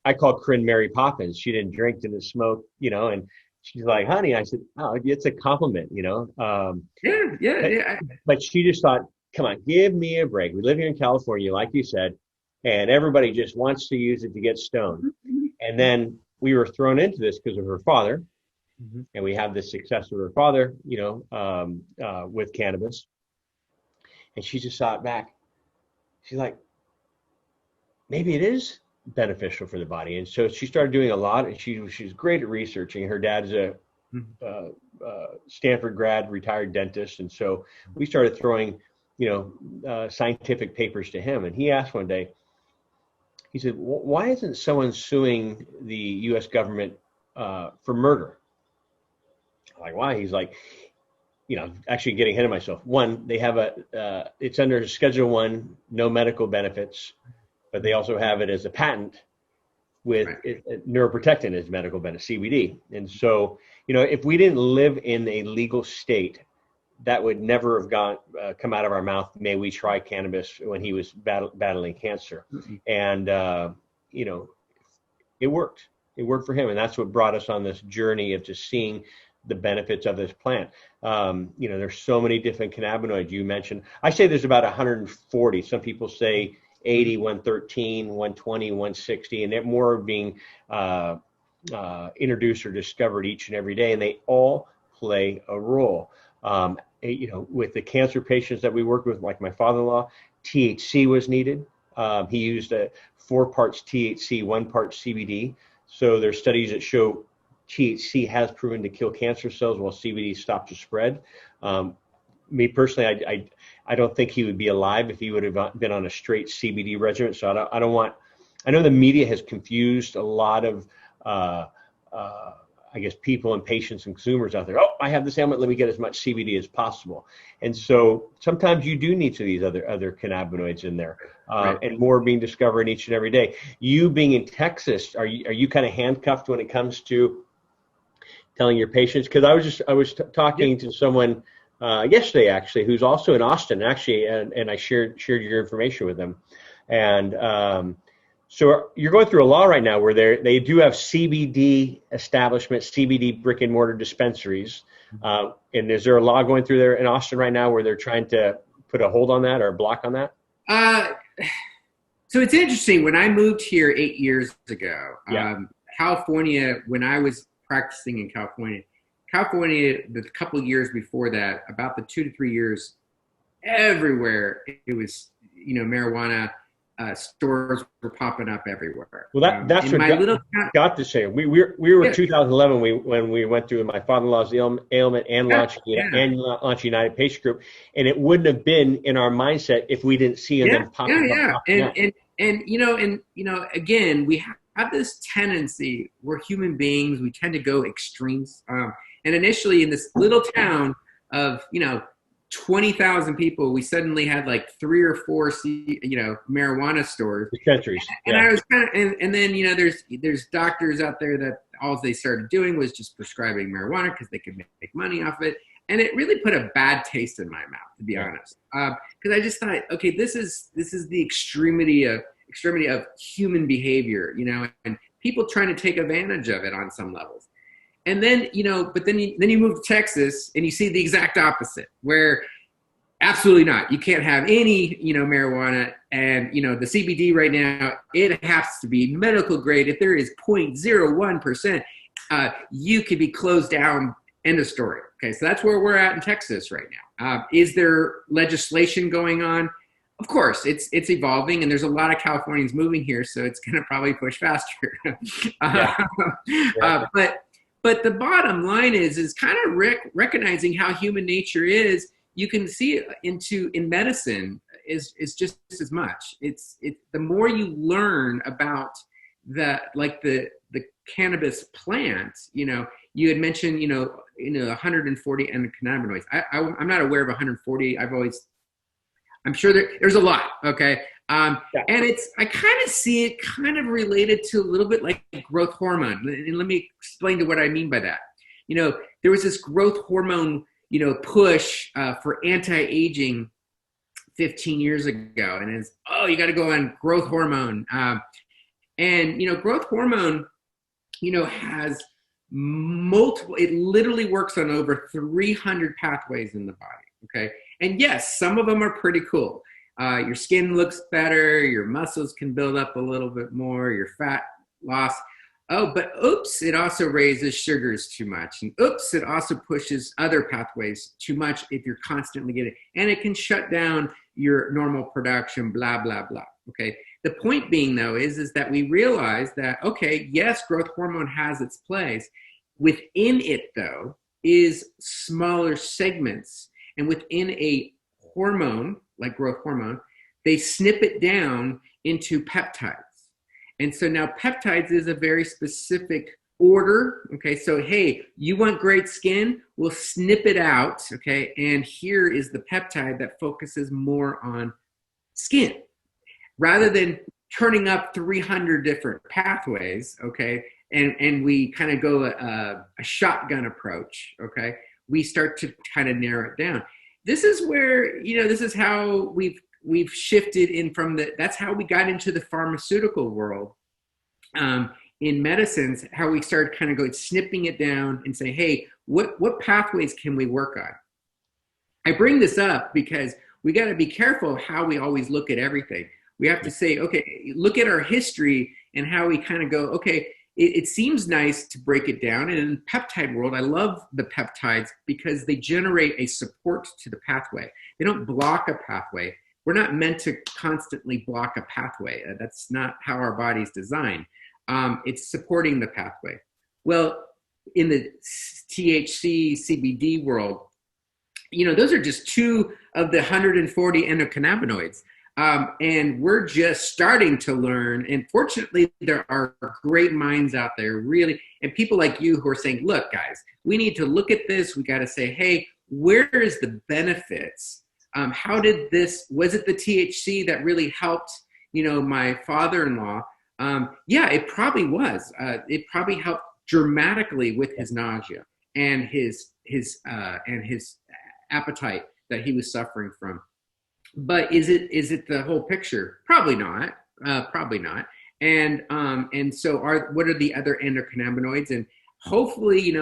Speaker 1: I call Corinne Mary Poppins. She didn't drink, didn't smoke, and she's like, honey, I said, oh, it's a compliment,
Speaker 2: Yeah.
Speaker 1: But she just thought, come on, give me a break. We live here in California, like you said, and everybody just wants to use it to get stoned. Mm-hmm. And then we were thrown into this because of her father. Mm-hmm. And we have the success of her father, with cannabis. And she just thought back. She's like, maybe it is beneficial for the body. And so she started doing a lot, and she's great at researching. Her dad's a Stanford grad, retired dentist. And so we started throwing, scientific papers to him. And he asked one day, he said, why isn't someone suing the U.S. government for murder? I'm like, why? He's like, actually getting ahead of myself. One, they have it's under Schedule I, no medical benefits, but they also have it as a patent with neuroprotectant as medical benefit, CBD. And so, if we didn't live in a legal state, that would never have come out of our mouth. May we try cannabis when he was battling cancer. Mm-hmm. And, it worked. It worked for him. And that's what brought us on this journey of just seeing the benefits of this plant. There's so many different cannabinoids you mentioned. I say there's about 140. Some people say 80, 113, 120, 160, and they're more being introduced or discovered each and every day, and they all play a role. with the cancer patients that we worked with, like my father-in-law, THC was needed. He used 4 parts THC, 1 part CBD. So there's studies that show THC has proven to kill cancer cells while CBD stops the spread. Me personally, I don't think he would be alive if he would have been on a straight CBD regimen. So I don't want. I know the media has confused a lot of, I guess, people and patients and consumers out there. Oh, I have this ailment. Let me get as much CBD as possible. And so sometimes you do need these other cannabinoids in there,
Speaker 2: Right.
Speaker 1: and more being discovered each and every day. You being in Texas, are you kind of handcuffed when it comes to telling your patients? Because I was talking to someone yesterday actually, who's also in Austin actually, and I shared your information with them, and so you're going through a law right now where they do have CBD establishments, CBD brick and mortar dispensaries, and is there a law going through there in Austin right now where they're trying to put a hold on that or a block on that?
Speaker 2: So it's interesting. When I moved here 8 years ago,
Speaker 1: Yeah.
Speaker 2: California, when I was practicing in California, the couple of years before that, about the 2 to 3 years, everywhere it was, marijuana stores were popping up everywhere.
Speaker 1: Well, that's what got to say. We were in 2011 when we went through my father-in-law's ailment and launching United Patient Group, and it wouldn't have been in our mindset if we didn't see them popping up.
Speaker 2: Again, we have this tendency. We're human beings. We tend to go extremes. And initially, in this little town of 20,000 people, we suddenly had like 3 or 4 marijuana stores.
Speaker 1: Dispensaries.
Speaker 2: And I was kind of, and then there's doctors out there that all they started doing was just prescribing marijuana because they could make money off it, and it really put a bad taste in my mouth, to be honest. Because I just thought, okay, this is the extremity of human behavior, and people trying to take advantage of it on some levels. And then, but then you move to Texas and you see the exact opposite, where absolutely not. You can't have any, marijuana, and, the CBD right now, it has to be medical grade. If there is 0.01%, you could be closed down, end of story. Okay, so that's where we're at in Texas right now. Is there legislation going on? Of course, it's evolving, and there's a lot of Californians moving here, so it's going to probably push faster. But the bottom line is kind of recognizing how human nature is. You can see it in medicine is just as much. It's the more you learn about the cannabis plant. You had mentioned 140 endocannabinoids. I'm not aware of 140. I'm sure there's a lot. Okay. And I kind of see it kind of related to a little bit like growth hormone. And let me explain to what I mean by that. There was this growth hormone, push for anti-aging 15 years ago. And it's, you got to go on growth hormone. Growth hormone, has multiple, it literally works on over 300 pathways in the body. Okay. And yes, some of them are pretty cool. Your skin looks better, your muscles can build up a little bit more, your fat loss. But oops, it also raises sugars too much. And oops, it also pushes other pathways too much if you're constantly getting, and it can shut down your normal production, blah, blah, blah. Okay. The point being though is that we realize that, okay, yes, growth hormone has its place. Within it though is smaller segments, and within a hormone, like growth hormone, they snip it down into peptides. And so now peptides is a very specific order. Okay, so hey, you want great skin? We'll snip it out. Okay, and here is the peptide that focuses more on skin, rather than turning up 300 different pathways. Okay, and we kind of go a shotgun approach. Okay, we start to kind of narrow it down. This is where, this is how we've shifted in from that's how we got into the pharmaceutical world in medicines, how we started kind of going, snipping it down and say, hey, what pathways can we work on? I bring this up because we got to be careful how we always look at everything. We have to say, okay, look at our history and how we kind of go, okay, it seems nice to break it down. And in the peptide world, I love the peptides because they generate a support to the pathway. They don't block a pathway. We're not meant to constantly block a pathway. That's not how our body's designed. It's supporting the pathway. Well, in the THC, CBD world, those are just 2 of the 140 endocannabinoids. And we're just starting to learn. And fortunately, there are great minds out there, really, and people like you who are saying, look, guys, we need to look at this. We got to say, hey, where is the benefits? How did this, was it the THC that really helped, my father-in-law? Yeah, it probably was. It probably helped dramatically with his nausea and his appetite that he was suffering from. But is it the whole picture? Probably not. Probably not. And so what are the other endocannabinoids? And hopefully,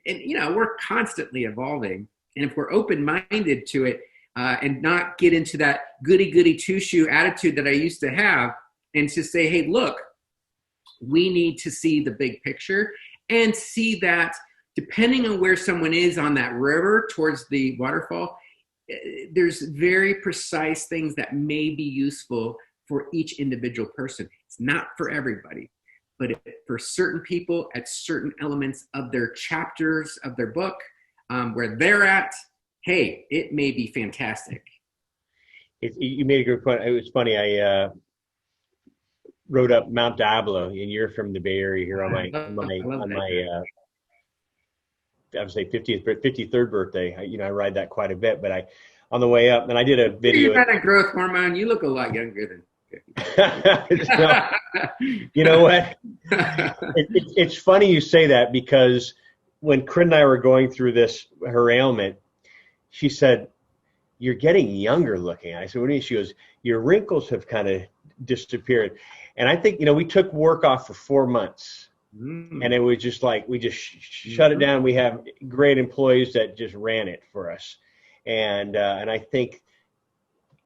Speaker 2: we're constantly evolving. And if we're open-minded to it and not get into that goody-goody two-shoe attitude that I used to have, and to say, hey, look, we need to see the big picture and see that depending on where someone is on that river towards the waterfall, there's very precise things that may be useful for each individual person. It's not for everybody, but for certain people at certain elements of their chapters of their book, where they're at, hey, it may be fantastic.
Speaker 1: You made a good point. It was funny. I rode up Mount Diablo, and you're from the Bay Area here on my I would say 53rd birthday. I ride that quite a bit, but on the way up, and I did a video.
Speaker 2: You got a growth hormone. You look a lot younger than.
Speaker 1: You know what? It's funny you say that, because when Corinne and I were going through her ailment, she said, "You're getting younger looking." I said, "What do you mean?" She goes, "Your wrinkles have kind of disappeared." And I think, we took work off for 4 months. And it was just like, we just shut it down. We have great employees that just ran it for us. And I think,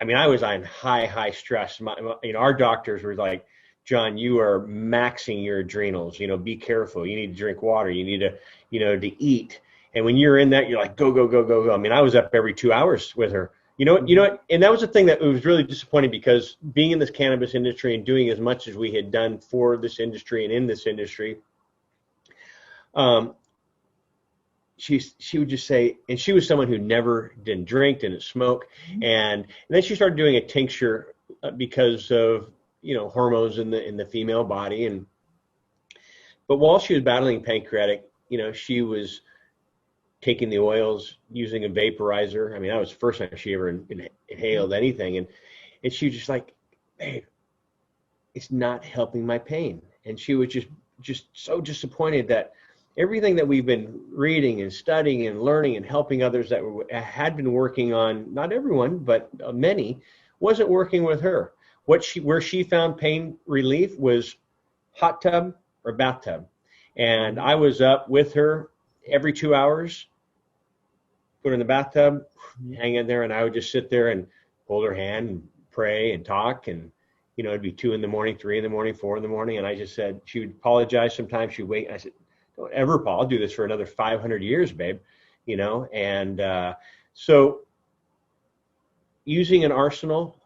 Speaker 1: I was on high stress. Our doctors were like, "John, you are maxing your adrenals, be careful. You need to drink water. You need to, to eat." And when you're in that, you're like, go, go, go, go, go. I was up every 2 hours with her. You know what? And that was the thing that was really disappointing, because being in this cannabis industry and doing as much as we had done for this industry and in this industry, she would just say, and she was someone who didn't drink, didn't smoke, and then she started doing a tincture because of hormones in the female body, but while she was battling pancreatic, she was taking the oils, using a vaporizer. That was the first time she ever inhaled anything. And she was just like, "Babe, it's not helping my pain." And she was just so disappointed that everything that we've been reading and studying and learning and helping others that had been working on, not everyone, but many, wasn't working with her. Where she found pain relief was hot tub or bathtub. And I was up with her every 2 hours, put her in the bathtub, hang in there, and I would just sit there and hold her hand and pray and talk. And, it'd be 2 a.m, 3 a.m, 4 a.m. And I just said, she would apologize sometimes. She'd wait. And I said, "Don't ever, Paul. I'll do this for another 500 years, babe." And so using an arsenal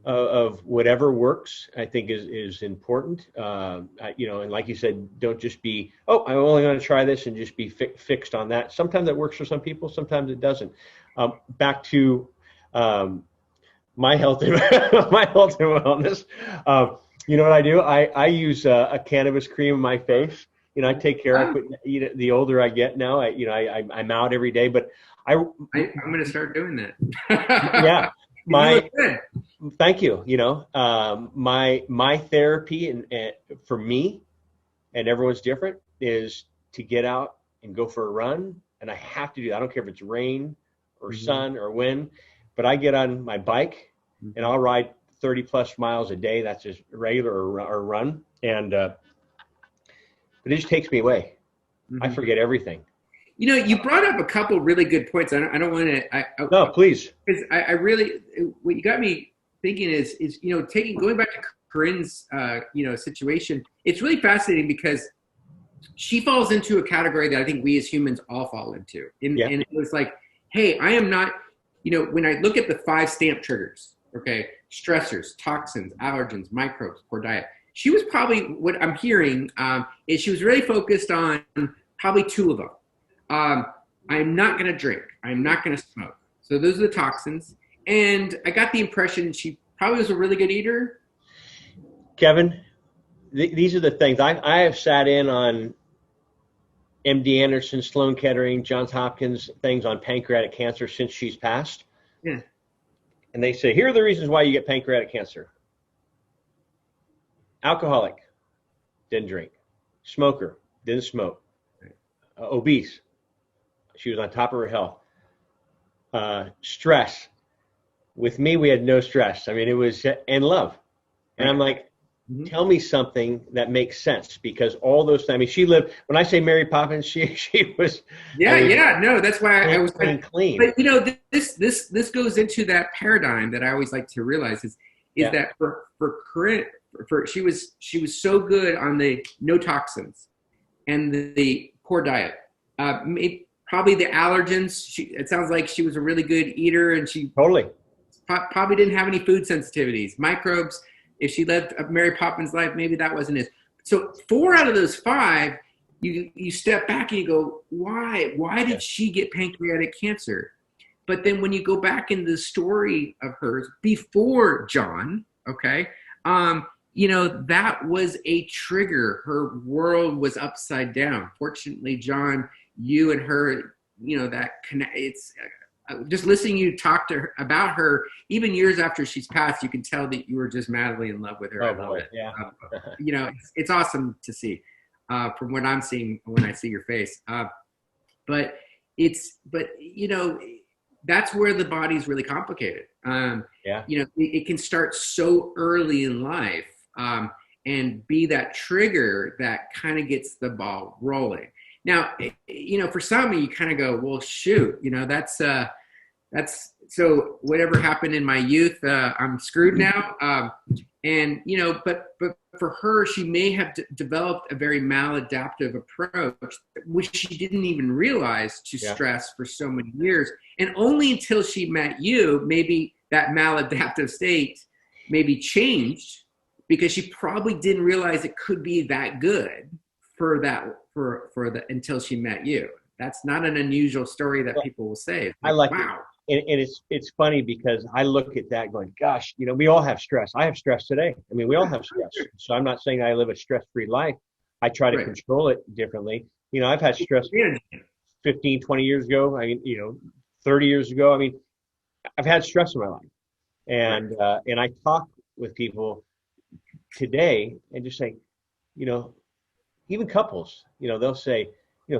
Speaker 1: of whatever works, I think is important. And like you said, don't just be, "Oh, I'm only going to try this," and just be fixed on that. Sometimes it works for some people, sometimes it doesn't. Back to my health and wellness. You know what I do? I use a cannabis cream in my face. I take care. I eat it. The older I get now, I'm out every day. But I'm
Speaker 2: going to start doing that.
Speaker 1: Yeah. Thank you. My therapy and for me, and everyone's different, is to get out and go for a run. And I have to do that. I don't care if it's rain or sun or wind, but I get on my bike and I'll ride 30 plus miles a day. That's just regular or run. And, but it just takes me away. I forget everything.
Speaker 2: You brought up a couple really good points. I don't want to.
Speaker 1: No, please.
Speaker 2: Because I really, what you got me thinking is going back to Corinne's, situation, it's really fascinating because she falls into a category that I think we as humans all fall into. And it was like, hey, I am not, when I look at the 5 stamp triggers, okay, stressors, toxins, allergens, microbes, poor diet, she was probably, what I'm hearing is she was really focused on probably 2 of them. I'm not going to drink. I'm not going to smoke. So those are the toxins. And I got the impression she probably was a really good eater.
Speaker 1: Kevin, these are the things. I have sat in on MD Anderson, Sloan Kettering, Johns Hopkins things on pancreatic cancer since she's passed.
Speaker 2: Yeah.
Speaker 1: And they say, here are the reasons why you get pancreatic cancer. Alcoholic, didn't drink. Smoker, didn't smoke. Obese, she was on top of her health. Stress. With me, we had no stress. I mean, it was, and love. And I'm like, tell me something that makes sense, because all those, I mean, she lived, when I say Mary Poppins, she was.
Speaker 2: No, that's why I was
Speaker 1: clean.
Speaker 2: But this goes into that paradigm that I always like to realize is that for Corinne, she was so good on the no toxins and the poor diet. Probably the allergens. It sounds like she was a really good eater, and she
Speaker 1: totally
Speaker 2: probably didn't have any food sensitivities. Microbes, if she lived a Mary Poppins life, maybe that wasn't it. So 4 out of those 5, you step back and you go, why? Why did she get pancreatic cancer? But then when you go back in the story of hers before John, okay, that was a trigger. Her world was upside down. Fortunately, John, you and her, that connect. It's just listening you talk to her about her, even years after she's passed, you can tell that you were just madly in love with her.
Speaker 1: Oh,
Speaker 2: I love
Speaker 1: boy.
Speaker 2: it.
Speaker 1: Yeah.
Speaker 2: It's awesome to see from what I'm seeing when I see your face. But that's where the body's really complicated. It can start so early in life and be that trigger that kind of gets the ball rolling. Now, for some, you kind of go, well, shoot, that's so whatever happened in my youth, I'm screwed now. But for her, she may have developed a very maladaptive approach, which she didn't even realize to stress for so many years. And only until she met you, maybe that maladaptive state maybe changed, because she probably didn't realize it could be that good until she met you. That's not an unusual story that people will say.
Speaker 1: I like
Speaker 2: wow.
Speaker 1: It. And it's funny because I look at that going, gosh, we all have stress. I have stress today. I mean, we all have stress. So I'm not saying I live a stress-free life. I try to control it differently. I've had stress 15, 20 years ago. I mean, 30 years ago. I mean, I've had stress in my life. And I talk with people today and just say, even couples, they'll say,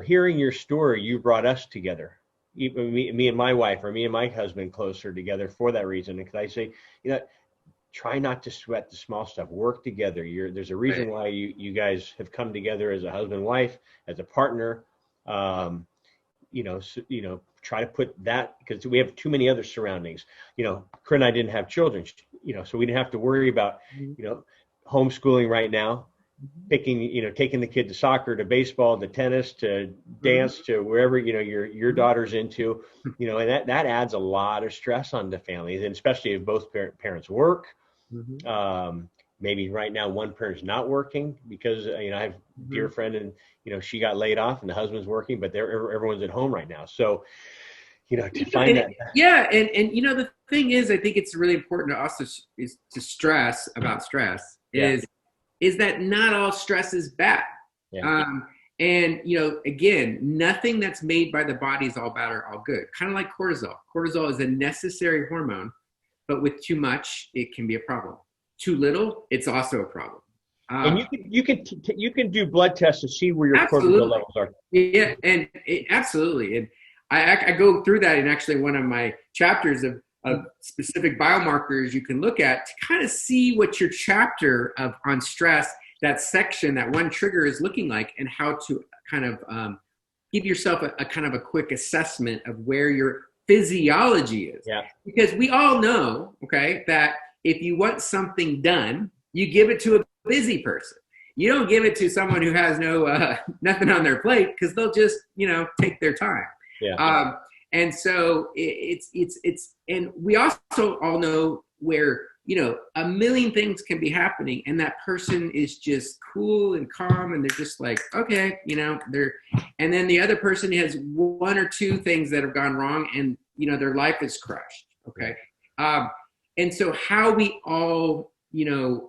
Speaker 1: hearing your story, you brought us together, me and my wife, or me and my husband closer together for that reason. Because I say, try not to sweat the small stuff. Work together. There's a reason why you guys have come together as a husband, wife, as a partner. Try to put that, because we have too many other surroundings. Corinne and I didn't have children, so we didn't have to worry about, homeschooling right now. Picking, taking the kid to soccer, to baseball, to tennis, to dance, to wherever, your daughter's into, and that adds a lot of stress on the families, and especially if both parents work. Maybe right now one parent's not working because, I have a dear friend and, she got laid off and the husband's working, but everyone's at home right now. So, to find that.
Speaker 2: Yeah. And, the thing is, I think it's really important to also is to stress about stress is that not all stress is bad. Yeah. And, again, nothing that's made by the body is all bad or all good. Kind of like cortisol. Cortisol is a necessary hormone, but with too much, it can be a problem. Too little, it's also a problem.
Speaker 1: And you can do blood tests to see where your cortisol levels are.
Speaker 2: Yeah, and absolutely. And I go through that in actually one of my chapters of specific biomarkers you can look at to kind of see what your chapter on stress, that section, that one trigger is looking like, and how to kind of give yourself a kind of a quick assessment of where your physiology is. Yeah. Because we all know, okay, that if you want something done, you give it to a busy person. You don't give it to someone who has nothing on their plate, because they'll just, take their time.
Speaker 1: Yeah.
Speaker 2: And so and we also all know where, a million things can be happening, and that person is just cool and calm, and they're just like, okay, and then the other person has one or two things that have gone wrong, and, their life is crushed. Okay. And so how we all,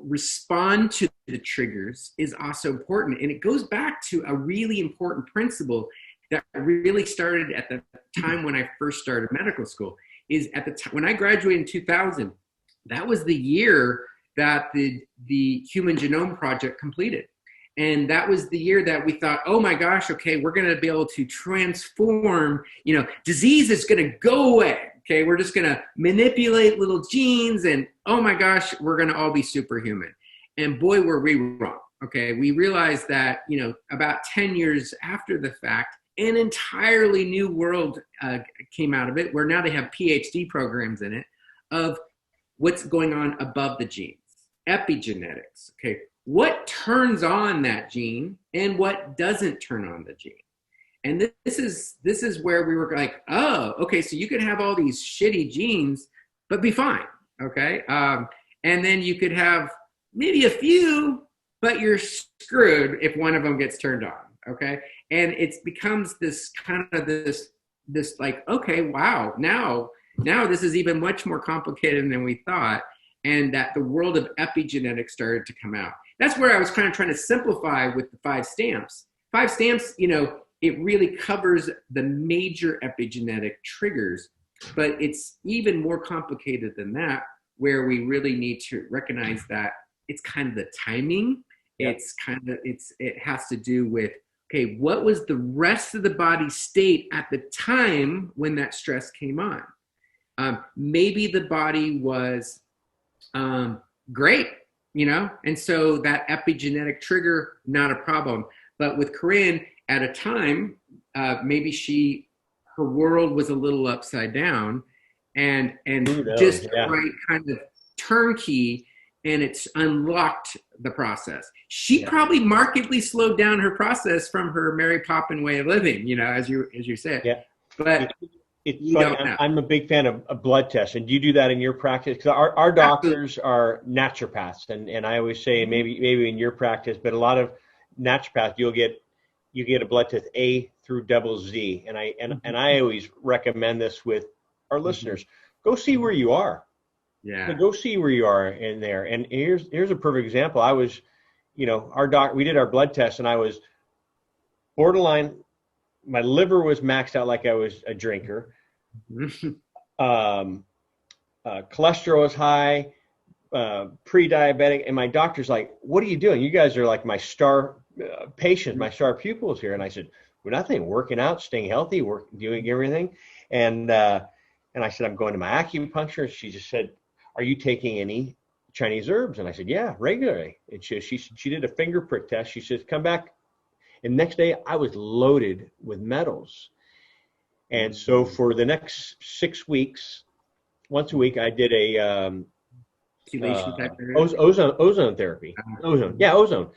Speaker 2: respond to the triggers is also important. And it goes back to a really important principle that really started at the time when I first started medical school. Is at the time when I graduated in 2000, that was the year that the Human Genome Project completed. And that was the year that we thought, oh my gosh, okay, we're going to be able to transform, disease is going to go away. Okay, we're just going to manipulate little genes, and oh my gosh, we're going to all be superhuman. And boy, were we wrong. Okay, we realized that, about 10 years after the fact, an entirely new world came out of it, where now they have PhD programs in it of what's going on above the genes, epigenetics. Okay, what turns on that gene and what doesn't turn on the gene. And this is where we were like, oh, okay, so you could have all these shitty genes, but be fine, okay? And then you could have maybe a few, but you're screwed if one of them gets turned on, okay? And it becomes this kind of this like, okay, wow, now this is even much more complicated than we thought, and that the world of epigenetics started to come out. That's where I was kind of trying to simplify with the 5 stamps. 5 stamps, it really covers the major epigenetic triggers, but it's even more complicated than that, where we really need to recognize that it's kind of the timing. Yep. It has to do with, okay, what was the rest of the body state at the time when that stress came on? Maybe the body was great, and so that epigenetic trigger, not a problem. But with Corinne, at a time, maybe her world was a little upside down, and just the right kind of turnkey, and it's unlocked the process. She probably markedly slowed down her process from her Mary Poppins way of living, as you said.
Speaker 1: Yeah.
Speaker 2: But
Speaker 1: it's funny. I'm a big fan of blood tests. And do you do that in your practice? Because our doctors are naturopaths, and I always say maybe in your practice, but a lot of naturopaths, you get a blood test A through double Z, and I always recommend this with our listeners. Go see where you are. Yeah. Go see where you are in there. And here's a perfect example. I was, we did our blood test, and I was borderline. My liver was maxed out like I was a drinker. Cholesterol was high, pre-diabetic, and my doctor's like, "What are you doing? You guys are like my star patient, my star pupils here." And I said, "Well, nothing. Working out, staying healthy, doing everything." And I said, "I'm going to my acupuncturist." She just said, "Are you taking any Chinese herbs?" And I said, "Yeah, regularly." And she did a finger prick test. She says, "Come back." And next day I was loaded with metals. And so for the next 6 weeks, once a week, I did a ozone therapy. Ozone.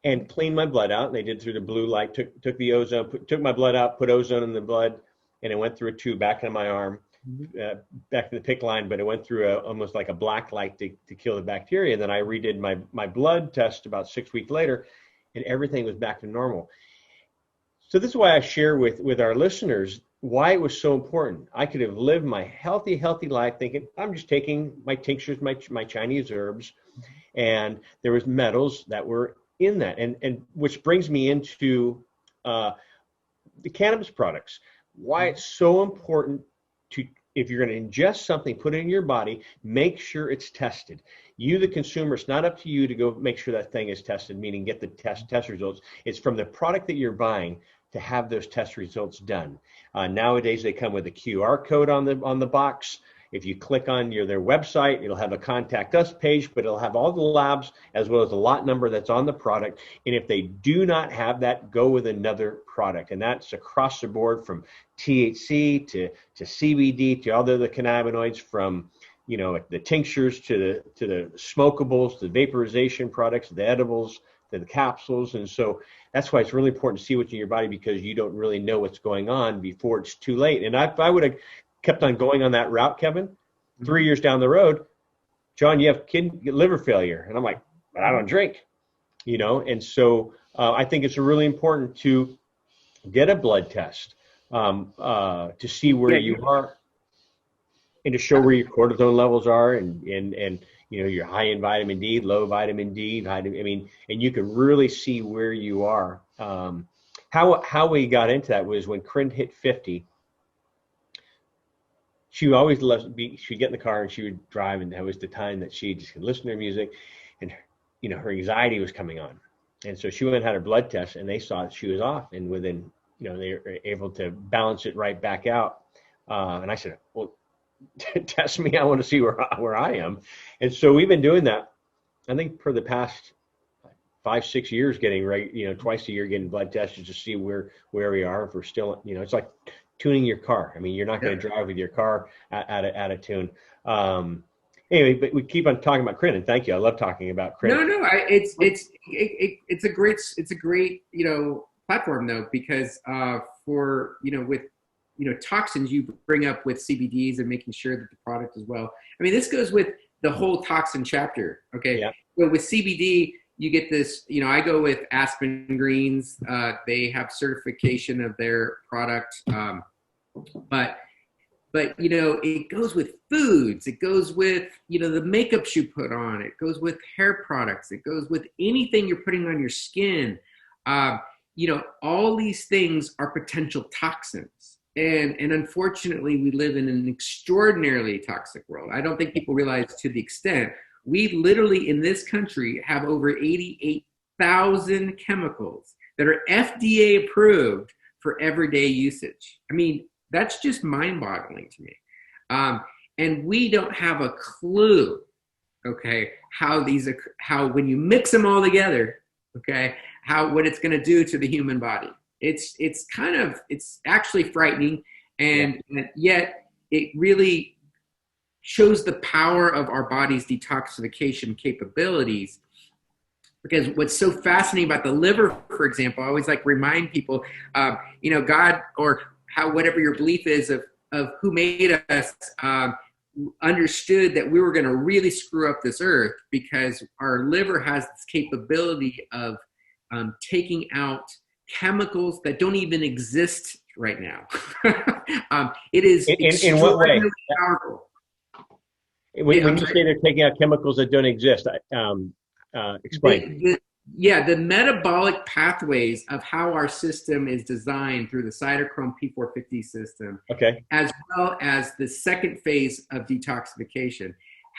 Speaker 1: And cleaned my blood out. And they did through the blue light, took the ozone, took my blood out, put ozone in the blood, and it went through a tube back into my arm, back to the PICC line, but it went through almost like a black light to kill the bacteria. And then I redid my blood test about 6 weeks later, and everything was back to normal. So this is why I share with our listeners why it was so important. I could have lived my healthy life thinking, I'm just taking my tinctures, my Chinese herbs, and there was metals that were in that. And which brings me into the cannabis products. Why it's so important to, if you're going to ingest something, put it in your body, make sure it's tested. You, the consumer, it's not up to you to go make sure that thing is tested, meaning get the test results. It's from the product that you're buying to have those test results done. Nowadays, they come with a QR code on the box. If you click on their website, it'll have a contact us page, but it'll have all the labs as well as the lot number that's on the product. And if they do not have that, go with another product. And that's across the board, from THC to CBD to all the other cannabinoids, from the tinctures to the smokables, the vaporization products, the edibles, to the capsules. And so that's why it's really important to see what's in your body, because you don't really know what's going on before it's too late. And if I would have kept on going on that route, Kevin, 3 years down the road, John, you have liver failure. And I'm like, but I don't drink, And so I think it's really important to get a blood test to see where you are, and to show where your cortisol levels are, and you're high in vitamin D, low vitamin D, and you can really see where you are. How we got into that was when Corinne hit 50. She always she'd get in the car and she would drive, and that was the time that she just could listen to her music, and her anxiety was coming on. And so she went and had her blood test, and they saw that she was off, and within, they were able to balance it right back out. And I said, well, test me. I want to see where I am. And so we've been doing that, I think, for the past 5-6 years, getting twice a year, getting blood tests to see where we are. If we're still, it's like tuning your car. You're not going to drive with your car out of tune. Anyway, but we keep on talking about Corinne, and thank you. I love talking about Corinne.
Speaker 2: No, it's a great platform though, because for with toxins you bring up with CBDs and making sure that the product is well. This goes with the whole toxin chapter. Okay.
Speaker 1: Yeah.
Speaker 2: So with CBD, you get this, I go with Aspen Greens. They have certification of their product. But it goes with foods. It goes with, the makeups you put on. It goes with hair products. It goes with anything you're putting on your skin. All these things are potential toxins. And unfortunately, we live in an extraordinarily toxic world. I don't think people realize to the extent. We literally, in this country, have over 88,000 chemicals that are FDA approved for everyday usage. That's just mind-boggling to me. And we don't have a clue, okay, how when you mix them all together, okay, what it's going to do to the human body. It's actually frightening, and yet it really shows the power of our body's detoxification capabilities. Because what's so fascinating about the liver, for example, I always remind people, God, or whatever your belief is of who made us, understood that we were going to really screw up this earth, because our liver has this capability of taking out chemicals that don't even exist right now. It is
Speaker 1: in what way?
Speaker 2: Powerful.
Speaker 1: When you say they're taking out chemicals that don't exist, explain.
Speaker 2: The metabolic pathways of how our system is designed through the cytochrome P450 system, okay, as well as the second phase of detoxification,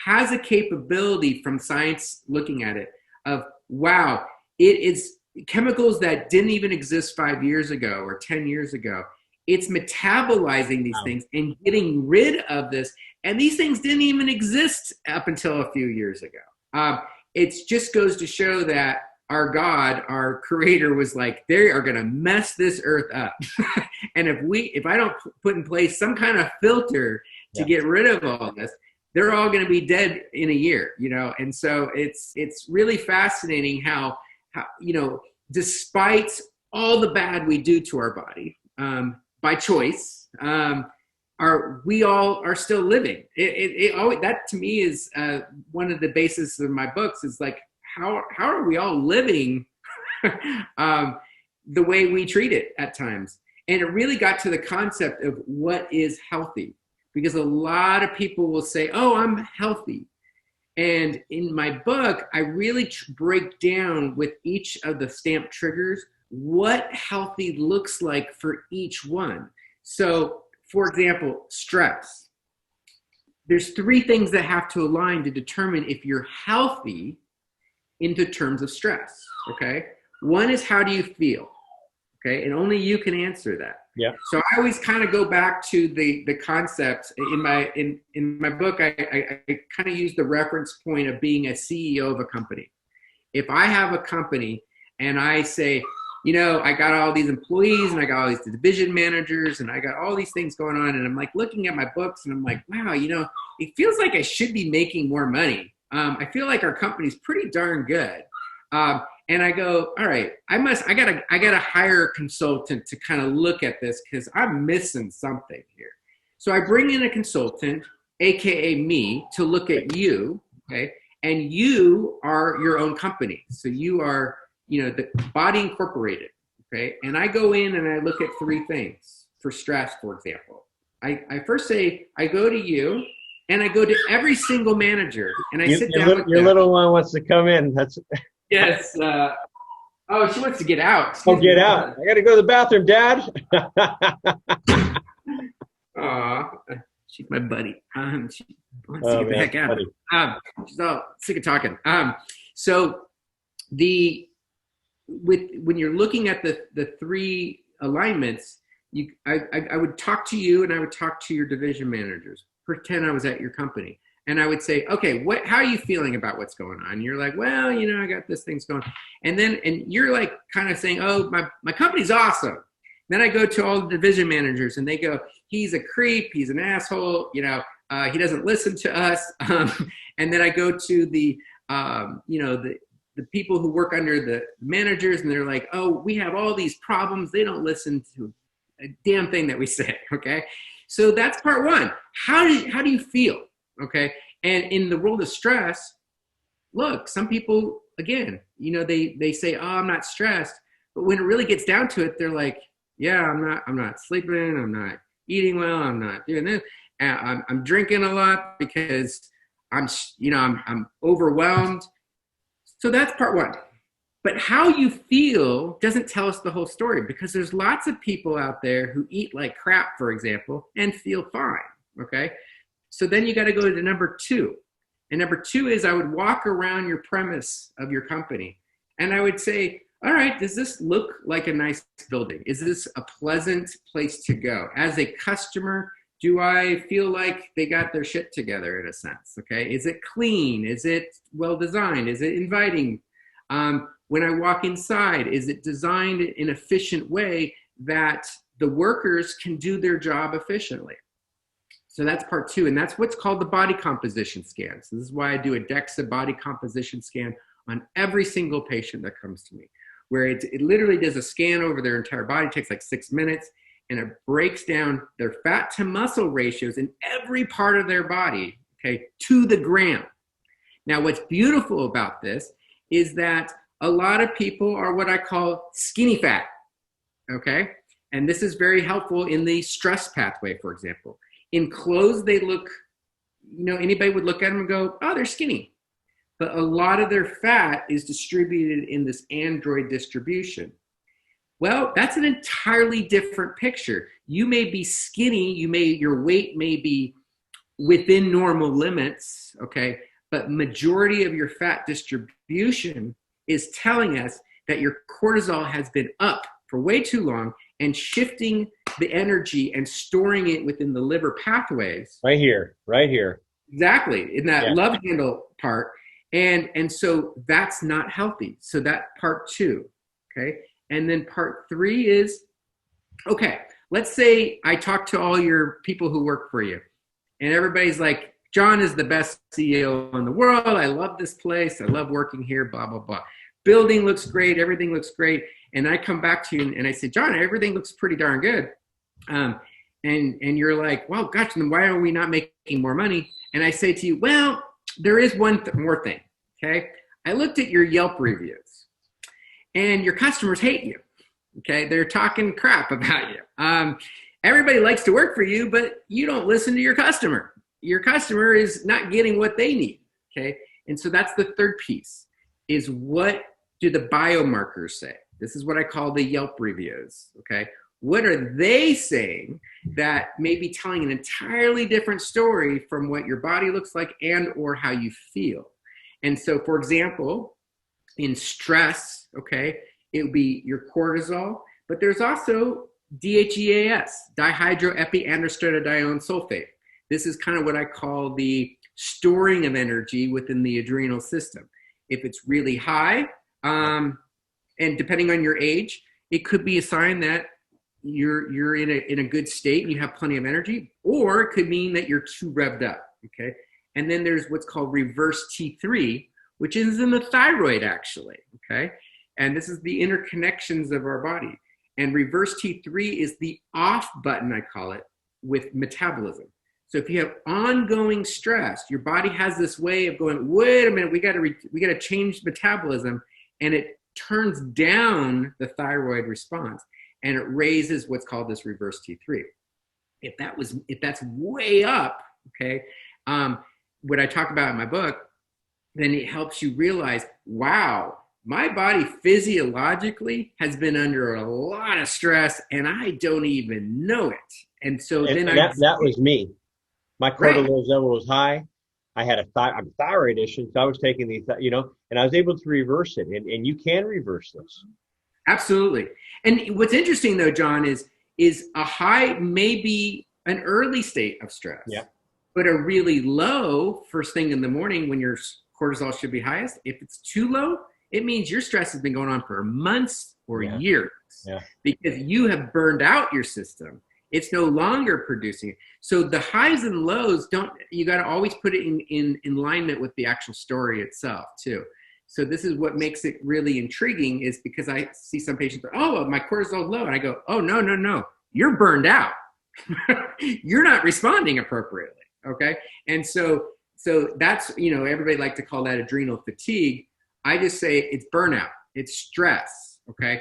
Speaker 2: has a capability, from science looking at it, of wow, it is chemicals that didn't even exist 5 years ago or 10 years ago. It's metabolizing these things and getting rid of this. And these things didn't even exist up until a few years ago. It just goes to show that our God, our creator, was like, they are going to mess this earth up. And if I don't put in place some kind of filter to get rid of all this, they're all going to be dead in a year, And so it's really fascinating how despite all the bad we do to our body by choice, we all are still living. That to me is one of the bases of my books, is how are we all living the way we treat it at times? And it really got to the concept of what is healthy, because a lot of people will say, oh, I'm healthy. And in my book, I really break down with each of the stamp triggers what healthy looks like for each one. So, for example, stress. There's 3 things that have to align to determine if you're healthy into terms of stress, okay? One is, how do you feel? Okay, and only you can answer that. Yeah. So I always kind of go back to the concept in my book. I kind of use the reference point of being a CEO of a company. If I have a company and I say, I got all these employees and I got all these division managers and I got all these things going on. And I'm like looking at my books and I'm like, wow, it feels like I should be making more money. I feel like our company's pretty darn good. And I go, all right, I gotta hire a consultant to kind of look at this because I'm missing something here. So I bring in a consultant, AKA me, to look at you, okay? And you are your own company. So you are, the Body Incorporated, okay? And I go in and I look at 3 things for stress, for example. I first say, I go to you and I go to every single manager and I sit down with them.
Speaker 1: Your little one wants to come in. That's
Speaker 2: Yes. She wants to get out.
Speaker 1: Get out. I got to go to the bathroom, Dad.
Speaker 2: Aw, she's my buddy. She wants to get the heck out. She's all sick of talking. So when you're looking at the 3 alignments, I would talk to you and I would talk to your division managers. Pretend I was at your company. And I would say, okay, how are you feeling about what's going on? And you're like, well, I got this thing's going on. And you're like kind of saying, oh, my company's awesome. Then I go to all the division managers and they go, he's a creep, he's an asshole, he doesn't listen to us. And then I go to the people who work under the managers and they're like, oh, we have all these problems. They don't listen to a damn thing that we say, okay? So that's part 1. How do you feel? Okay. And in the world of stress, look, some people, again, they say, oh, I'm not stressed. But when it really gets down to it, they're like, yeah, I'm not sleeping. I'm not eating well. I'm not doing this. I'm drinking a lot because I'm overwhelmed. So that's part 1. But how you feel doesn't tell us the whole story because there's lots of people out there who eat like crap, for example, and feel fine. Okay. So then you got to go to number 2. And number 2 is I would walk around your premise of your company and I would say, all right, does this look like a nice building? Is this a pleasant place to go? As a customer, do I feel like they got their shit together in a sense? Okay. Is it clean? Is it well designed? Is it inviting? When I walk inside, is it designed in an efficient way that the workers can do their job efficiently? So that's part 2, and that's what's called the body composition scan. So this is why I do a DEXA body composition scan on every single patient that comes to me, where it literally does a scan over their entire body. It takes like 6 minutes, and it breaks down their fat to muscle ratios in every part of their body, okay, to the gram. Now, what's beautiful about this is that a lot of people are what I call skinny fat, okay? And this is very helpful in the stress pathway, for example. In clothes, they look, anybody would look at them and go, oh, they're skinny. But a lot of their fat is distributed in this android distribution. Well, that's an entirely different picture. You may be skinny, your weight may be within normal limits, okay? But majority of your fat distribution is telling us that your cortisol has been up for way too long and shifting the energy and storing it within the liver pathways.
Speaker 1: Right here.
Speaker 2: Exactly, in that love handle part. And so that's not healthy. So that part 2, okay? And then part 3 is, okay, let's say I talk to all your people who work for you and everybody's like, John is the best CEO in the world. I love this place. I love working here, blah, blah, blah. Building looks great. Everything looks great. And I come back to you and I say, John, everything looks pretty darn good. And you're like, well, gosh, then why are we not making more money? And I say to you, well, there is one more thing, okay? I looked at your Yelp reviews and your customers hate you, okay? They're talking crap about you. Everybody likes to work for you, but you don't listen to your customer. Your customer is not getting what they need, okay? And so that's the 3rd piece, is what do the biomarkers say? This is what I call the Yelp reviews, okay? What are they saying that may be telling an entirely different story from what your body looks like and or how you feel? And so, for example, in stress, okay, it would be your cortisol, but there's also DHEAS, dihydroepiandrosterodione sulfate. This is kind of what I call the storing of energy within the adrenal system. If it's really high, and depending on your age, it could be a sign that you're in a good state and you have plenty of energy, or it could mean that you're too revved up. Okay. And then there's what's called reverse T3, which is in the thyroid, actually. Okay. And this is the interconnections of our body. And reverse T3 is the off button, I call it, with metabolism. So if you have ongoing stress, your body has this way of going, wait a minute, we got to change metabolism, and it turns down the thyroid response, and it raises what's called this reverse T3. If that's way up, okay, what I talk about in my book, then it helps you realize, wow, my body physiologically has been under a lot of stress, and I don't even know it. And so
Speaker 1: that was me. My cortisol level was high. I had a thyroid issue, so I was taking these, and I was able to reverse it. And you can reverse this.
Speaker 2: Absolutely. And what's interesting, though, John, is a high may be an early state of stress.
Speaker 1: Yeah.
Speaker 2: But a really low first thing in the morning when your cortisol should be highest, if it's too low, it means your stress has been going on for months or years because you have burned out your system. It's no longer producing it. So the highs and lows you got to always put it in alignment with the actual story itself too. So this is what makes it really intriguing, is because I see some patients go, oh, well, my cortisol is low. And I go, oh, no. You're burned out. You're not responding appropriately. Okay. And so that's, everybody like to call that adrenal fatigue. I just say it's burnout. It's stress. Okay.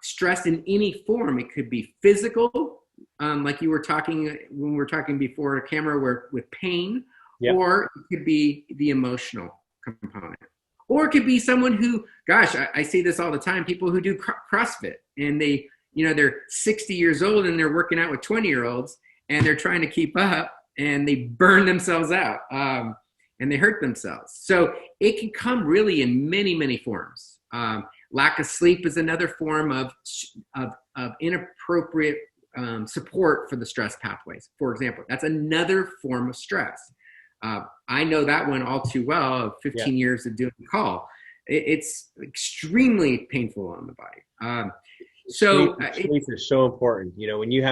Speaker 2: Stress in any form. It could be physical, like you were talking when we were talking before a camera, with pain, or it could be the emotional component, or it could be someone who, gosh, I see this all the time. People who do CrossFit, and they're 60 years old and they're working out with 20-year-olds, and they're trying to keep up, and they burn themselves out, and they hurt themselves. So it can come really in many, many forms. Lack of sleep is another form of inappropriate support for the stress pathways. For example, that's another form of stress. I know that one all too well of 15 years of doing the call. It's extremely painful on the body.
Speaker 1: Sleep is so important. When you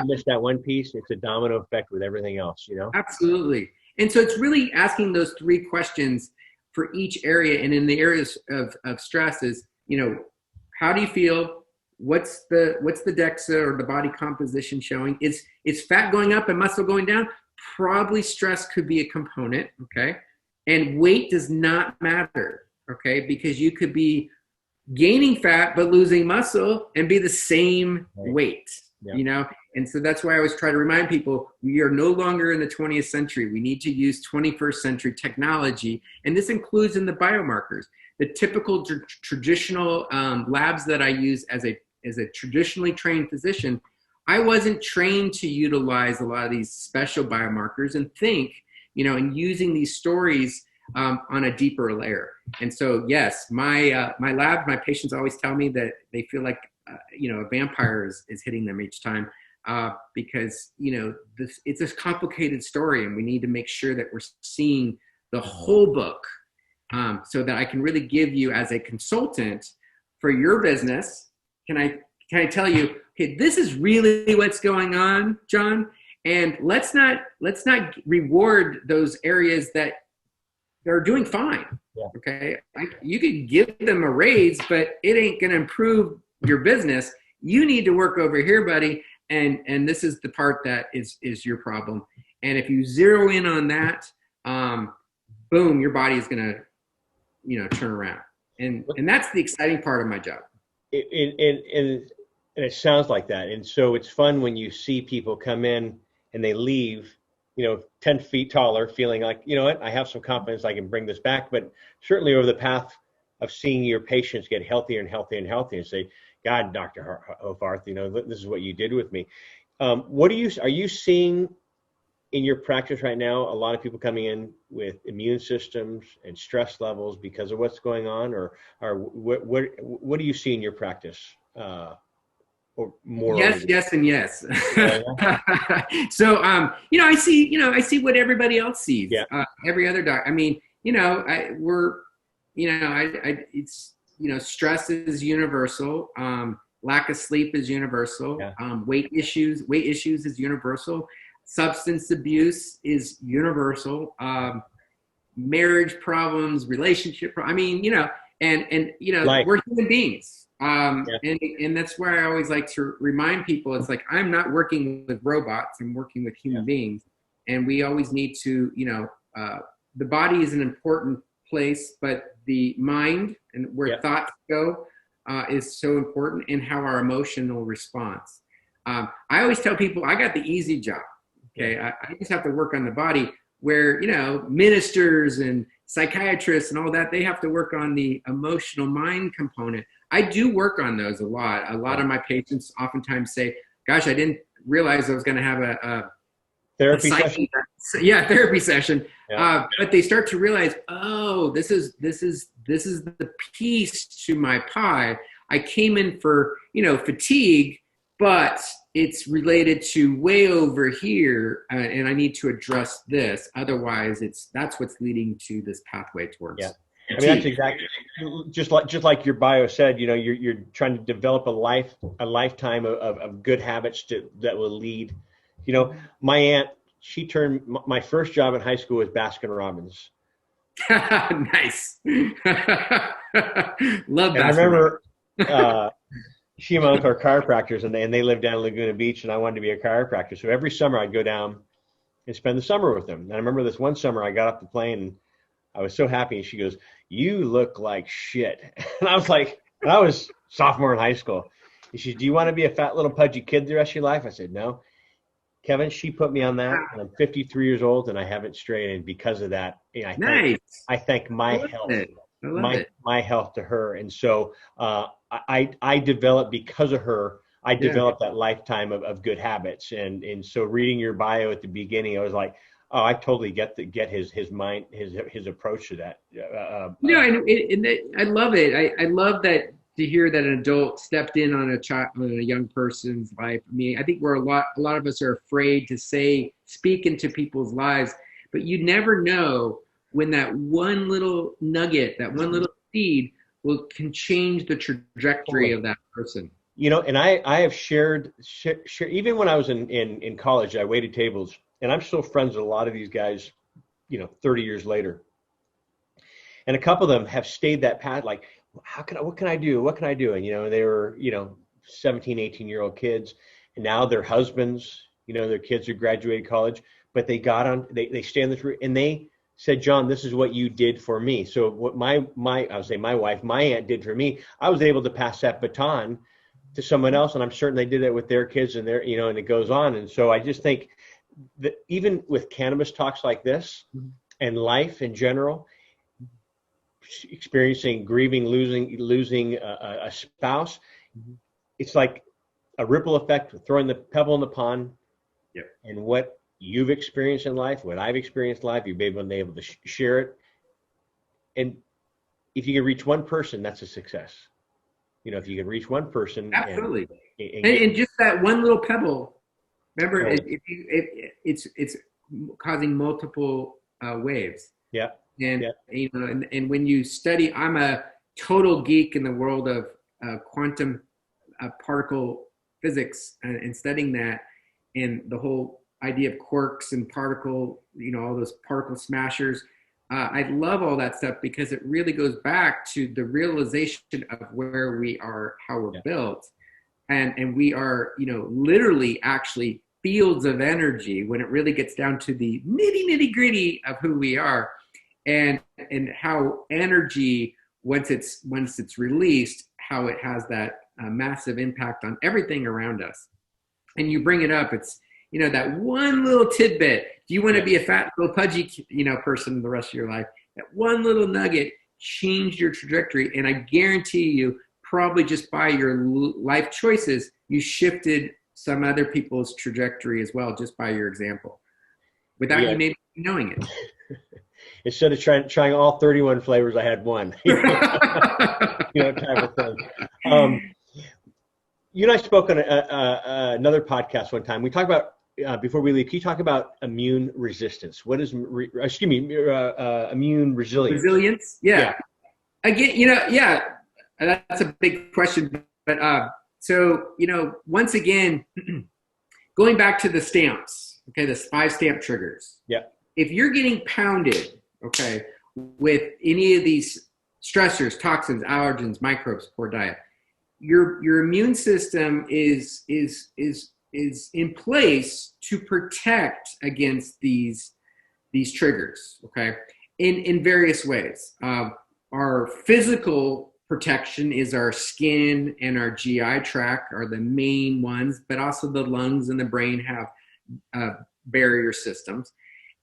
Speaker 1: miss that one piece, it's a domino effect with everything else,
Speaker 2: Absolutely. And so it's really asking those three questions for each area. And in the areas of stress is, how do you feel? What's the DEXA or the body composition showing? Is fat going up and muscle going down? Probably stress could be a component. Okay. And weight does not matter. Okay. Because you could be gaining fat but losing muscle and be the same weight, and so that's why I always try to remind people, we are no longer in the 20th century. We need to use 21st century technology, and this includes in the biomarkers. The typical traditional labs that I use as a traditionally trained physician, I wasn't trained to utilize a lot of these special biomarkers and think, and using these stories on a deeper layer. And so, yes, my lab, my patients always tell me that they feel like, a vampire is hitting them each time, because, it's a complicated story, and we need to make sure that we're seeing the whole book, so that I can really give you, as a consultant for your business, can I tell you, okay, this is really what's going on, John, and let's not reward those areas that they're doing fine. Yeah. Okay. You could give them a raise, but it ain't going to improve your business. You need to work over here, buddy. And this is the part that is your problem. And if you zero in on that, boom, your body is going to, turn around. And that's the exciting part of my job.
Speaker 1: And it sounds like that. And so it's fun when you see people come in and they leave, 10 feet taller, feeling like, what, I have some confidence I can bring this back. But certainly over the path of seeing your patients get healthier and healthier and healthier, and say, God, Dr. Hoffarth, this is what you did with me. Are you seeing in your practice right now a lot of people coming in with immune systems and stress levels because of what's going on, or what do you see in your practice? Or more?
Speaker 2: Yes, and yes. So, I see what everybody else sees. Yeah. Every other doc. I mean, it's, stress is universal. lack of sleep is universal.
Speaker 1: Yeah.
Speaker 2: Weight issues is universal. Substance abuse is universal. Marriage problems,
Speaker 1: Life.
Speaker 2: we're human beings.
Speaker 1: Yeah.
Speaker 2: And that's why I always like to remind people, it's like, I'm not working with robots, I'm working with human beings. And we always need to, the body is an important place, but the mind and where thoughts go is so important, and how our emotional response. I always tell people, I got the easy job. Okay. I just have to work on the body, where, ministers and psychiatrists and all that, they have to work on the emotional mind component. I do work on those a lot. A lot of my patients oftentimes say, gosh, I didn't realize I was going to have a
Speaker 1: therapy session.
Speaker 2: Yeah, therapy session.
Speaker 1: Yeah.
Speaker 2: But they start to realize, oh, this is the piece to my pie. I came in for, fatigue, but it's related to way over here, and I need to address this. Otherwise, that's what's leading to this pathway towards.
Speaker 1: Yeah, I mean, that's exactly just like your bio said. You're trying to develop a lifetime of good habits that will lead. My aunt, my first job in high school was Baskin Robbins.
Speaker 2: Nice. Love that.
Speaker 1: I remember she and my uncle are chiropractors, and they lived down in Laguna Beach, and I wanted to be a chiropractor. So every summer I'd go down and spend the summer with them. And I remember this one summer I got off the plane and I was so happy. And she goes, "You look like shit." And I was like, and I was sophomore in high school. And she said, "Do you want to be a fat little pudgy kid the rest of your life?" I said, "No." Kevin, she put me on that, and I'm 53 years old, and I haven't strayed. And because of that, I thank my health, my health to her. And so I developed, because of her, I developed that lifetime of good habits. And so reading your bio at the beginning, I was like, oh, I totally get his mind, his approach to that.
Speaker 2: I love it. I love that, to hear that an adult stepped in on a young person's life. I mean, I think a lot of us are afraid to speak into people's lives, but you never know when that one little nugget, that one little seed can change the trajectory of that person.
Speaker 1: And I have shared, even when I was in college, I waited tables, and I'm still friends with a lot of these guys, 30 years later. And a couple of them have stayed that path, like, what can I do? What can I do? And, they were, 17, 18-year-old kids, and now they're husbands, their kids have graduated college, but they got on, they stay on this route, and they said, "John, this is what you did for me." So what my wife, my aunt did for me, I was able to pass that baton to someone else. And I'm certain they did that with their kids and and it goes on. And so I just think that even with cannabis talks like this and life in general, experiencing, grieving, losing a spouse, it's like a ripple effect, throwing the pebble in the pond.
Speaker 2: Yep.
Speaker 1: And what you've experienced in life, what I've experienced in life, you've been able to share it. And if you can reach one person, that's a success. If you can reach one person.
Speaker 2: Absolutely. And just that one little pebble, remember, it's causing multiple waves.
Speaker 1: Yeah.
Speaker 2: And and when you study, I'm a total geek in the world of quantum particle physics and studying that, and the whole idea of quarks and particle, all those particle smashers. I love all that stuff because it really goes back to the realization of where we are, how we're built, and we are, literally actually fields of energy when it really gets down to the nitty gritty of who we are. And how energy, once it's released, how it has that massive impact on everything around us. And you bring it up, it's that one little tidbit. Do you want to be a fat little pudgy person the rest of your life? That one little nugget changed your trajectory, and I guarantee you, probably just by your life choices, you shifted some other people's trajectory as well, just by your example, without you maybe knowing it.
Speaker 1: Instead of trying all 31 flavors, I had one. Type of thing. You and I spoke on another podcast one time. We talked about, before we leave, can you talk about immune resistance? What is, immune resilience? Resilience?
Speaker 2: Yeah. Again, that's a big question. But So, once again, going back to the stamps, okay, the 5 stamp triggers.
Speaker 1: Yeah.
Speaker 2: If you're getting pounded, okay, with any of these stressors, toxins, allergens, microbes, poor diet, your immune system is in place to protect against these triggers, okay, in various ways. Our physical protection is our skin and our GI tract are the main ones, but also the lungs and the brain have barrier systems.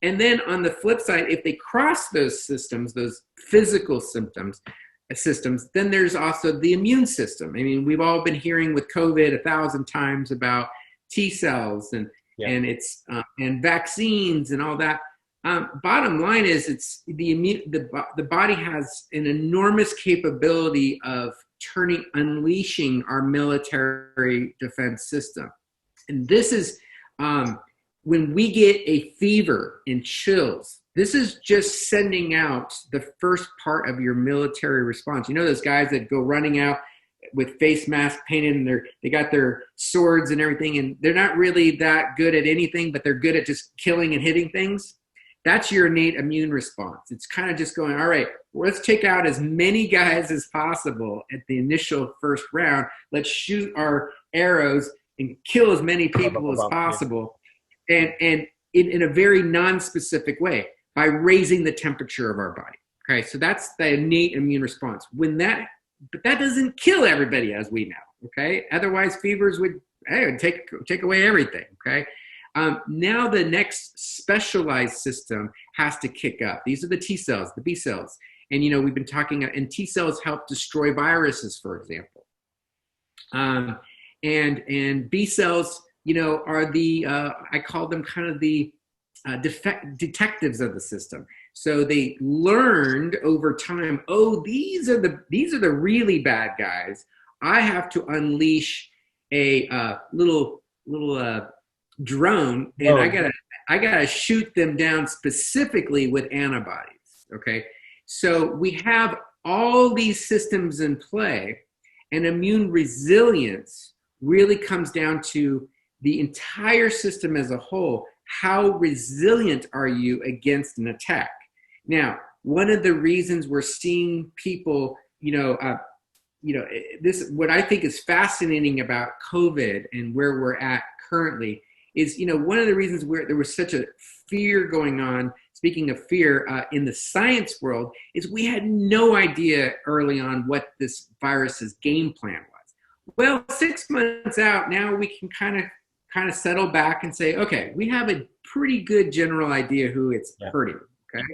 Speaker 2: And then on the flip side, if they cross those systems, those physical systems, then there's also the immune system. I mean, we've all been hearing with COVID 1,000 times about T cells and it's and vaccines and all that. Bottom line is, it's the body has an enormous capability of unleashing our military defense system, and this is when we get a fever and chills. This is just sending out the first part of your military response. Those guys that go running out with face masks painted and they got their swords and everything, and they're not really that good at anything, but they're good at just killing and hitting things. That's your innate immune response. It's kind of just going, all right, let's take out as many guys as possible at the initial first round. Let's shoot our arrows and kill as many people as possible. And in a very non-specific way by raising the temperature of our body. Okay, so that's the innate immune response. But that doesn't kill everybody, as we know. Okay, otherwise fevers would take away everything. Okay. Now the next specialized system has to kick up. These are the T cells, the B cells. And, we've been talking, and T cells help destroy viruses, for example. And B cells, are the, I call them kind of the detectives of the system. So they learned over time, these are the really bad guys. I have to unleash a little drone, and I gotta shoot them down specifically with antibodies. Okay, so we have all these systems in play, and immune resilience really comes down to the entire system as a whole. How resilient are you against an attack? Now, one of the reasons we're seeing people, this, what I think is fascinating about COVID and where we're at currently is, one of the reasons where there was such a fear going on, speaking of fear, in the science world, is we had no idea early on what this virus's game plan was. Well, 6 months out, now we can kind of settle back and say, okay, we have a pretty good general idea who it's hurting, okay?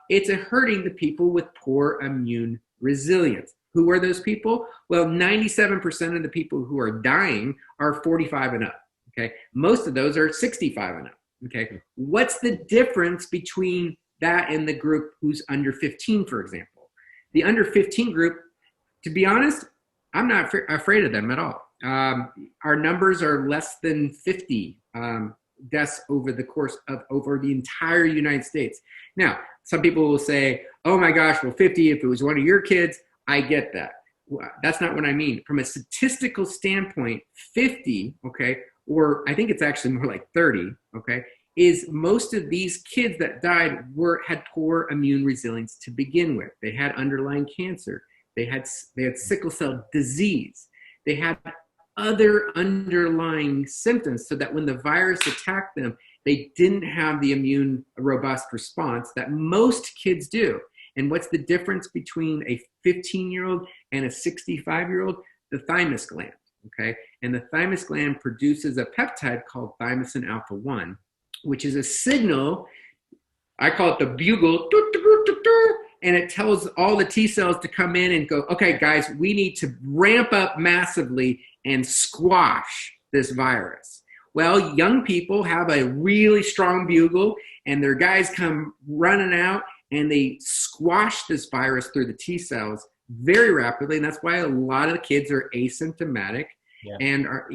Speaker 2: It's hurting the people with poor immune resilience. Who are those people? Well, 97% of the people who are dying are 45 and up. Okay, most of those are 65 and up. Okay, what's the difference between that and the group who's under 15, for example? The under 15 group, to be honest, I'm not afraid of them at all. Our numbers are less than 50 deaths over the course of over the entire United States. Now, some people will say, "Oh my gosh, well, 50 if it was one of your kids." I get that. That's not what I mean. From a statistical standpoint, 50, okay, or I think it's actually more like 30, okay, is most of these kids that died had poor immune resilience to begin with. They had underlying cancer. They had sickle cell disease. They had other underlying symptoms, so that when the virus attacked them, they didn't have the immune robust response that most kids do. And what's the difference between a 15-year-old and a 65-year-old? The thymus gland, okay? And the thymus gland produces a peptide called thymosin alpha-1, which is a signal, I call it the bugle, and it tells all the T cells to come in and go, okay, guys, we need to ramp up massively and squash this virus. Well, young people have a really strong bugle, and their guys come running out, and they squash this virus through the T cells very rapidly. And that's why a lot of the kids are asymptomatic and are,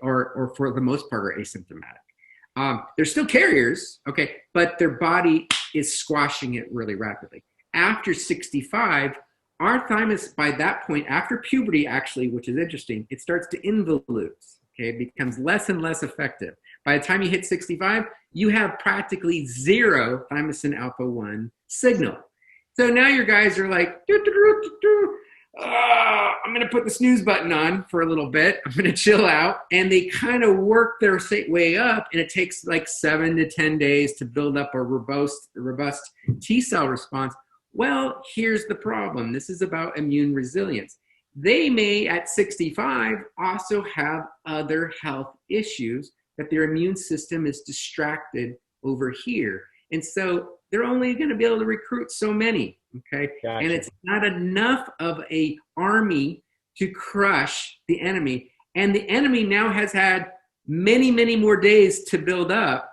Speaker 2: or for the most part are asymptomatic. They're still carriers, okay, but their body is squashing it really rapidly. After 65, our thymus, by that point, after puberty, actually, which is interesting, it starts to involute. Okay, it becomes less and less effective. By the time you hit 65, you have practically zero thymosin alpha 1 signal. So now your guys are like, I'm going to put the snooze button on for a little bit. I'm going to chill out. And they kind of work their way up. And it takes like 7 to 10 days to build up a robust T cell response. Well, here's the problem. This is about immune resilience. They may, at 65, also have other health issues that their immune system is distracted over here. And so they're only going to be able to recruit so many, okay? Gotcha. And it's not enough of an army to crush the enemy. And the enemy now has had many, many more days to build up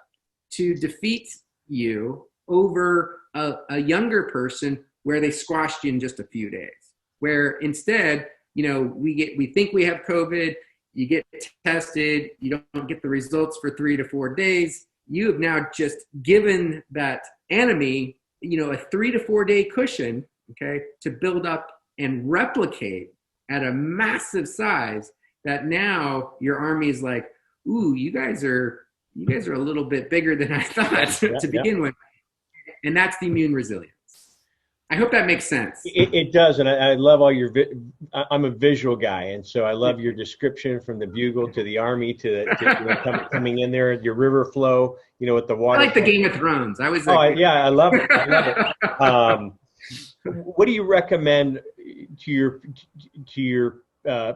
Speaker 2: to defeat you over a younger person where they squashed you in just a few days. Where instead, we think we have COVID, you get tested, you don't get the results for 3 to 4 days. You have now just given that enemy, a 3 to 4 day cushion, okay, to build up and replicate at a massive size that now your army is like, ooh, you guys are a little bit bigger than I thought to begin with. And that's the immune resilience. I hope that makes sense.
Speaker 1: It does, and I love all your. I'm a visual guy, and so I love your description from the bugle to the army to coming in there, your river flow, with the water.
Speaker 2: I like the Game of Thrones. I was.
Speaker 1: I love it. I love it. What do you recommend to your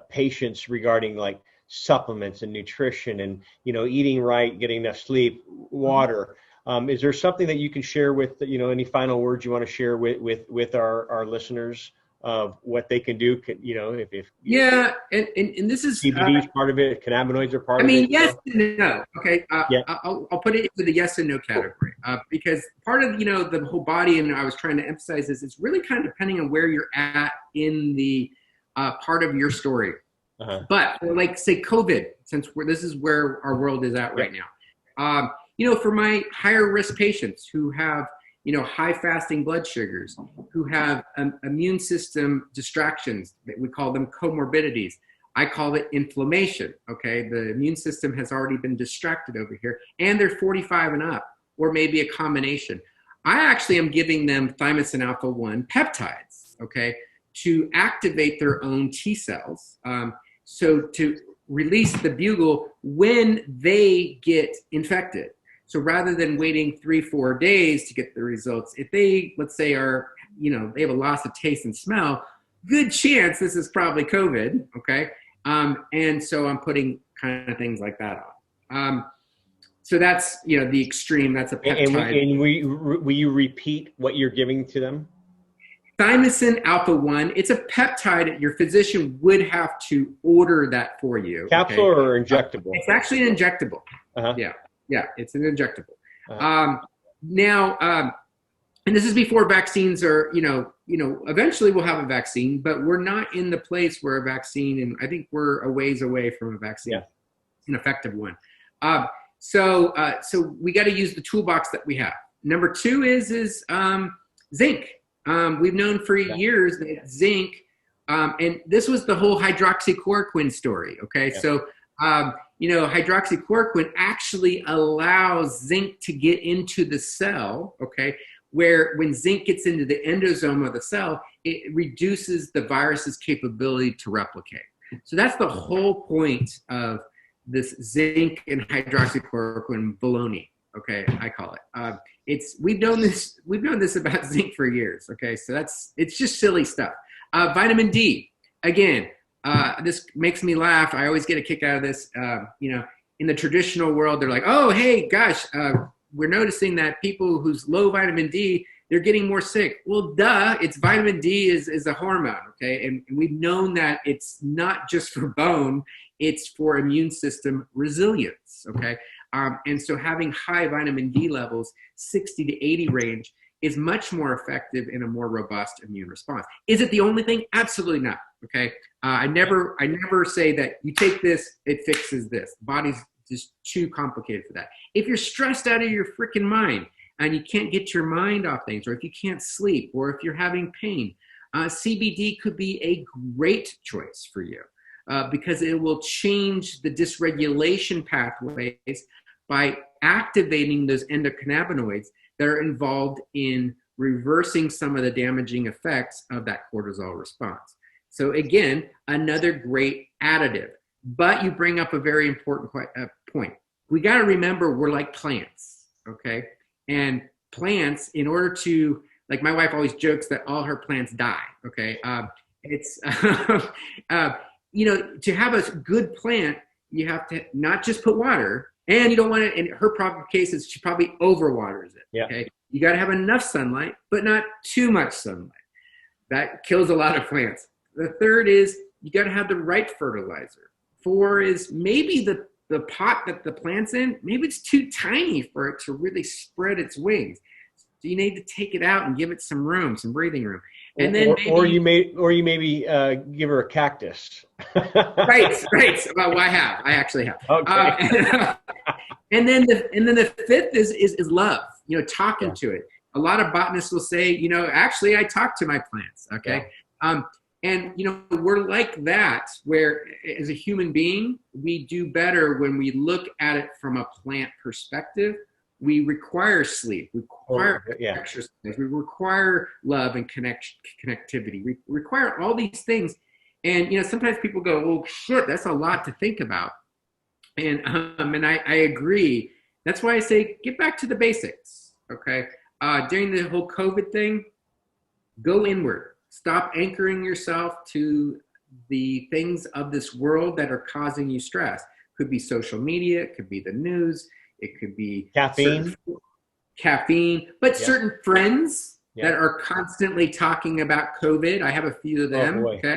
Speaker 1: patients regarding like supplements and nutrition and eating right, getting enough sleep, water? Is there something that you can share with, any final words you want to share with our listeners of what they can do?
Speaker 2: And this is
Speaker 1: CBD is part of it. Cannabinoids are part of it.
Speaker 2: I mean, yes and no. Okay, I'll put it into the yes and no category because part of the whole body, and I was trying to emphasize this, it's really kind of depending on where you're at in the part of your story. Uh-huh. But like say COVID, since this is where our world is at right now. For my higher risk patients who have, high fasting blood sugars, who have immune system distractions, we call them comorbidities. I call it inflammation, okay? The immune system has already been distracted over here, and they're 45 and up, or maybe a combination. I actually am giving them thymosin alpha 1 peptides, okay, to activate their own T cells. So to release the bugle when they get infected. So rather than waiting 3-4 days to get the results, if they, let's say, are, they have a loss of taste and smell, good chance this is probably COVID, okay? And so I'm putting kind of things like that on. So that's, the extreme, that's a peptide.
Speaker 1: And will you repeat what you're giving to them?
Speaker 2: Thymosin alpha 1, it's a peptide. Your physician would have to order that for you.
Speaker 1: Capsule or injectable?
Speaker 2: It's actually an injectable. Uh-huh. Yeah, it's an injectable. Now, and this is before vaccines are, eventually we'll have a vaccine, but we're not in the place where a vaccine, and I think we're a ways away from a vaccine, an effective one. So we got to use the toolbox that we have. Number 2 is zinc. We've known for years that zinc, and this was the whole hydroxychloroquine story. Okay, so. Hydroxychloroquine actually allows zinc to get into the cell, okay, where when zinc gets into the endosome of the cell, it reduces the virus's capability to replicate. So that's the whole point of this zinc and hydroxychloroquine baloney, okay, I call it. We've known this about zinc for years, okay, so it's just silly stuff. Vitamin D, again, this makes me laugh. I always get a kick out of this. In the traditional world, they're like, oh, hey, gosh, we're noticing that people who's low vitamin D, they're getting more sick. Well, duh, it's vitamin D is a hormone, okay? And we've known that it's not just for bone, it's for immune system resilience, okay? And so having high vitamin D levels, 60 to 80 range, is much more effective in a more robust immune response. Is it the only thing? Absolutely not. Okay. I never say that you take this, it fixes this. The body's just too complicated for that. If you're stressed out of your freaking mind and you can't get your mind off things, or if you can't sleep, or if you're having pain, CBD could be a great choice for you because it will change the dysregulation pathways by activating those endocannabinoids that are involved in reversing some of the damaging effects of that cortisol response. So again, another great additive. But you bring up a very important point. We got to remember we're like plants, okay? And plants, in order to, like my wife always jokes that all her plants die, okay? It's, you know, to have a good plant, you have to not just put water, and you don't want to, in her problem case, is she probably overwaters it, okay? You got to have enough sunlight, but not too much sunlight. That kills a lot of plants. The third is you got to have the right fertilizer. 4 is maybe the pot that the plant's in, maybe it's too tiny for it to really spread its wings. So you need to take it out and give it some room, some breathing room. And then
Speaker 1: or you maybe give her a cactus.
Speaker 2: right. Well, I actually have.
Speaker 1: Okay.
Speaker 2: And then the fifth is love. You know, talking to it. A lot of botanists will say, you know, actually I talk to my plants. Okay. Yeah. And, you know, we're like that, where as a human being, we do better when we look at it from a plant perspective. We require sleep, we require exercise, we require love and connectivity. We require all these things. And, you know, sometimes people go, well, shit, that's a lot to think about. And I agree. That's why I say, get back to the basics, okay? During the whole COVID thing, go inward. Stop anchoring yourself to the things of this world that are causing you stress. Could be social media, it could be the news, it could be
Speaker 1: caffeine,
Speaker 2: but certain friends that are constantly talking about COVID. I have a few of them. Okay.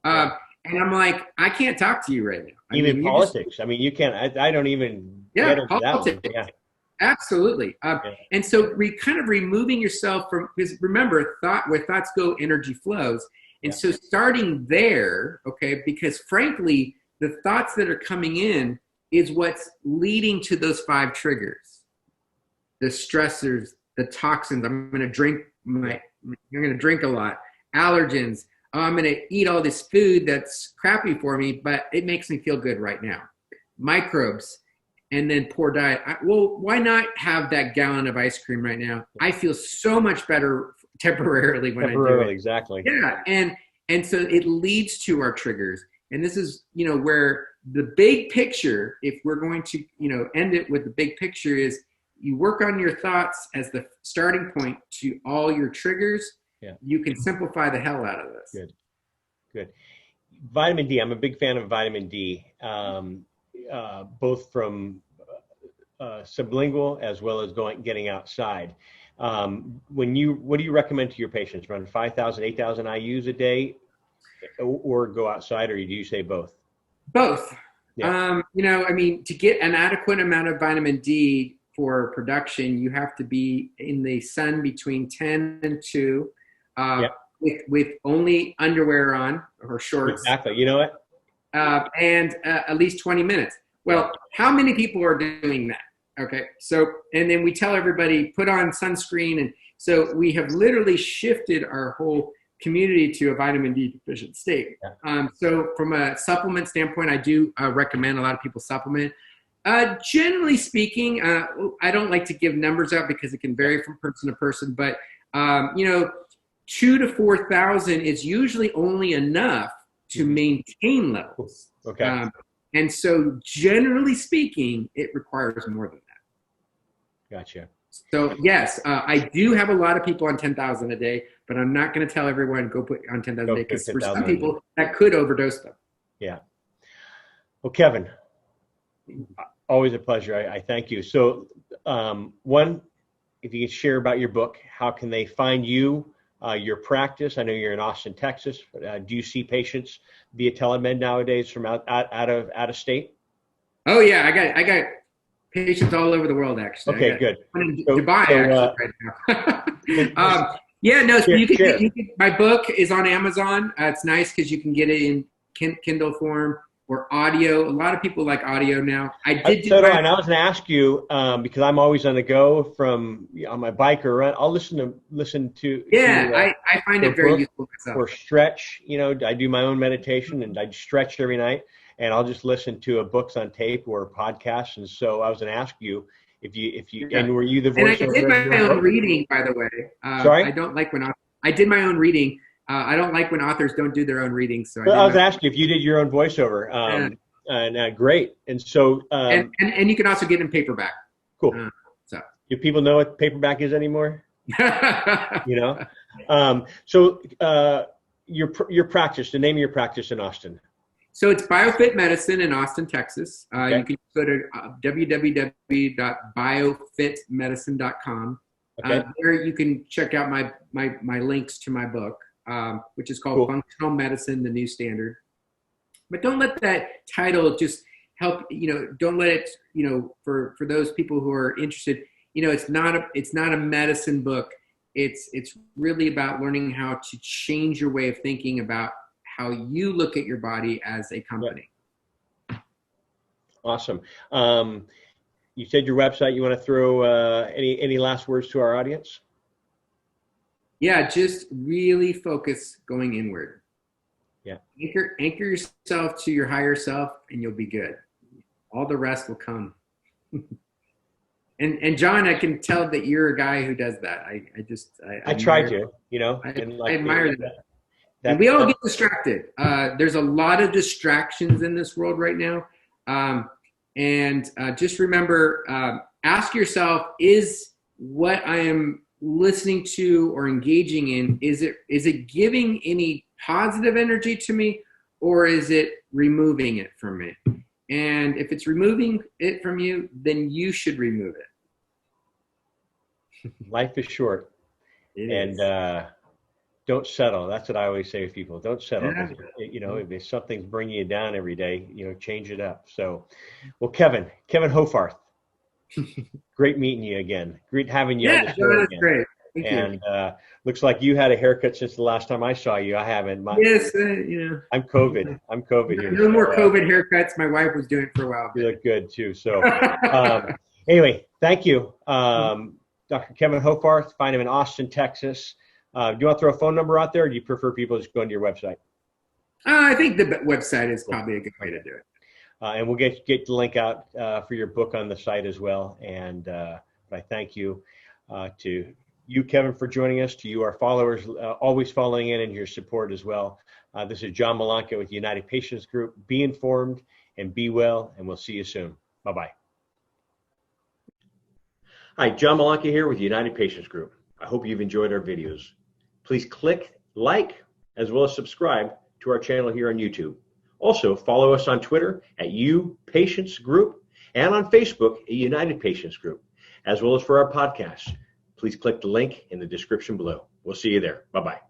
Speaker 2: And I'm like, I can't talk to you right now.
Speaker 1: Even politics. I mean, you can't, I don't even get into
Speaker 2: politics.
Speaker 1: That one.
Speaker 2: Absolutely. And so kind of removing yourself from, because remember, where thoughts go, energy flows. And so starting there, okay, because frankly, the thoughts that are coming in is what's leading to those 5 triggers. The stressors, the toxins, I'm going to drink a lot, allergens, I'm going to eat all this food that's crappy for me, but it makes me feel good right now. Microbes. And then poor diet. Well, why not have that gallon of ice cream right now? I feel so much better temporarily when I do it.
Speaker 1: Exactly.
Speaker 2: Yeah, and so it leads to our triggers. And this is, you know, where the big picture, if we're going to, you know, end it with the big picture, is you work on your thoughts as the starting point to all your triggers. Yeah. You can simplify the hell out of this.
Speaker 1: Good. Vitamin D. I'm a big fan of vitamin D. Both from sublingual as well as getting outside. What do you recommend to your patients? Run 5,000, 8,000 IUs a day, or go outside, or do you say both?
Speaker 2: Both. Yeah. You know, I mean, to get an adequate amount of vitamin D for production, you have to be in the sun between 10 and 2, with only underwear on or shorts.
Speaker 1: Exactly. You know what?
Speaker 2: And at least 20 minutes. Well, how many people are doing that? Okay, so, and then we tell everybody, put on sunscreen. And so we have literally shifted our whole community to a vitamin D deficient state. So from a supplement standpoint, I do recommend a lot of people supplement. Generally speaking, I don't like to give numbers out because it can vary from person to person, but, you know, 2,000 to 4,000 is usually only enough to maintain levels.
Speaker 1: Okay.
Speaker 2: And so generally speaking, it requires more than that.
Speaker 1: Gotcha.
Speaker 2: So yes, I do have a lot of people on 10,000 a day, but I'm not going to tell everyone go put on 10,000 a day, because for some people that could overdose them. Yeah.
Speaker 1: Well, Kevin, always a pleasure. I thank you. So one, if you could share about your book, how can they find you? Your practice. I know you're in Austin, Texas. Do you see patients via telemed nowadays from out of state?
Speaker 2: Oh yeah, I got patients all over the world actually.
Speaker 1: Okay, good.
Speaker 2: One in Dubai actually right now. Yeah, no. So you can my book is on Amazon. It's nice because you can get it in Kindle form. or audio. A lot of people like audio now. I did do
Speaker 1: So do I. And I was going to ask you, because I'm always on the go from on my bike or run. I'll listen to
Speaker 2: I find it very useful myself.
Speaker 1: Or stretch. You know, I do my own meditation and I stretch every night, and I'll just listen to books on tape or podcasts. And so I was going to ask you if you and were you the voice?
Speaker 2: And I did my own reading, by the way.
Speaker 1: Sorry,
Speaker 2: I don't like when I did my own reading. I don't like when authors don't do their own readings. So
Speaker 1: I was asking if you did your own voiceover. And great. And so
Speaker 2: and you can also get in paperback.
Speaker 1: Cool.
Speaker 2: So
Speaker 1: do people know what paperback is anymore? You know. So your practice, the name of your practice in Austin.
Speaker 2: So it's BioFit Medicine in Austin, Texas.
Speaker 1: Okay.
Speaker 2: You can go to www.biofitmedicine.com.
Speaker 1: Okay.
Speaker 2: There you can check out my links to my book, which is called Functional Medicine, the New Standard. But don't let that title just help, don't let it, for those people who are interested, it's not a medicine book. It's really about learning how to change your way of thinking about how you look at your body as a company.
Speaker 1: Awesome. You said your website. You want to throw any last words to our audience?
Speaker 2: Yeah, just really focus going inward.
Speaker 1: Yeah.
Speaker 2: Anchor yourself to your higher self, and you'll be good. All the rest will come. And John, I can tell that you're a guy who does that. I
Speaker 1: try to,
Speaker 2: I admire that. And we all get distracted. There's a lot of distractions in this world right now. And just remember, ask yourself, is what I am listening to or engaging in, is it giving any positive energy to me, or is it removing it from me? And if it's removing it from you, then you should remove it.
Speaker 1: Life is short. Don't settle. That's what I always say to people. Don't settle. Yeah. If something's bringing you down every day, change it up. So, well, Kevin Hoffarth, great meeting you again. Great having you on the show again.
Speaker 2: Great. Thank
Speaker 1: you. Looks like you had a haircut since the last time I saw you. I haven't.
Speaker 2: Yes,
Speaker 1: I'm COVID. Here.
Speaker 2: No more COVID haircuts. My wife was doing it for a while.
Speaker 1: You look good too. So, anyway, thank you, Dr. Kevin Hoffarth. Find him in Austin, Texas. Do you want to throw a phone number out there, or do you prefer people just going to your website?
Speaker 2: I think the website is probably a good way to do it.
Speaker 1: And we'll get the link out for your book on the site as well. And I thank you to you, Kevin, for joining us, to you, our followers, always following in, and your support as well. This is John Malanca with United Patients Group. Be informed and be well, and we'll see you soon. Bye-bye. Hi, John Malanca here with United Patients Group. I hope you've enjoyed our videos. Please click like as well as subscribe to our channel here on YouTube. Also, follow us on Twitter at Patients Group and on Facebook at United Patients Group, as well as for our podcast. Please click the link in the description below. We'll see you there. Bye-bye.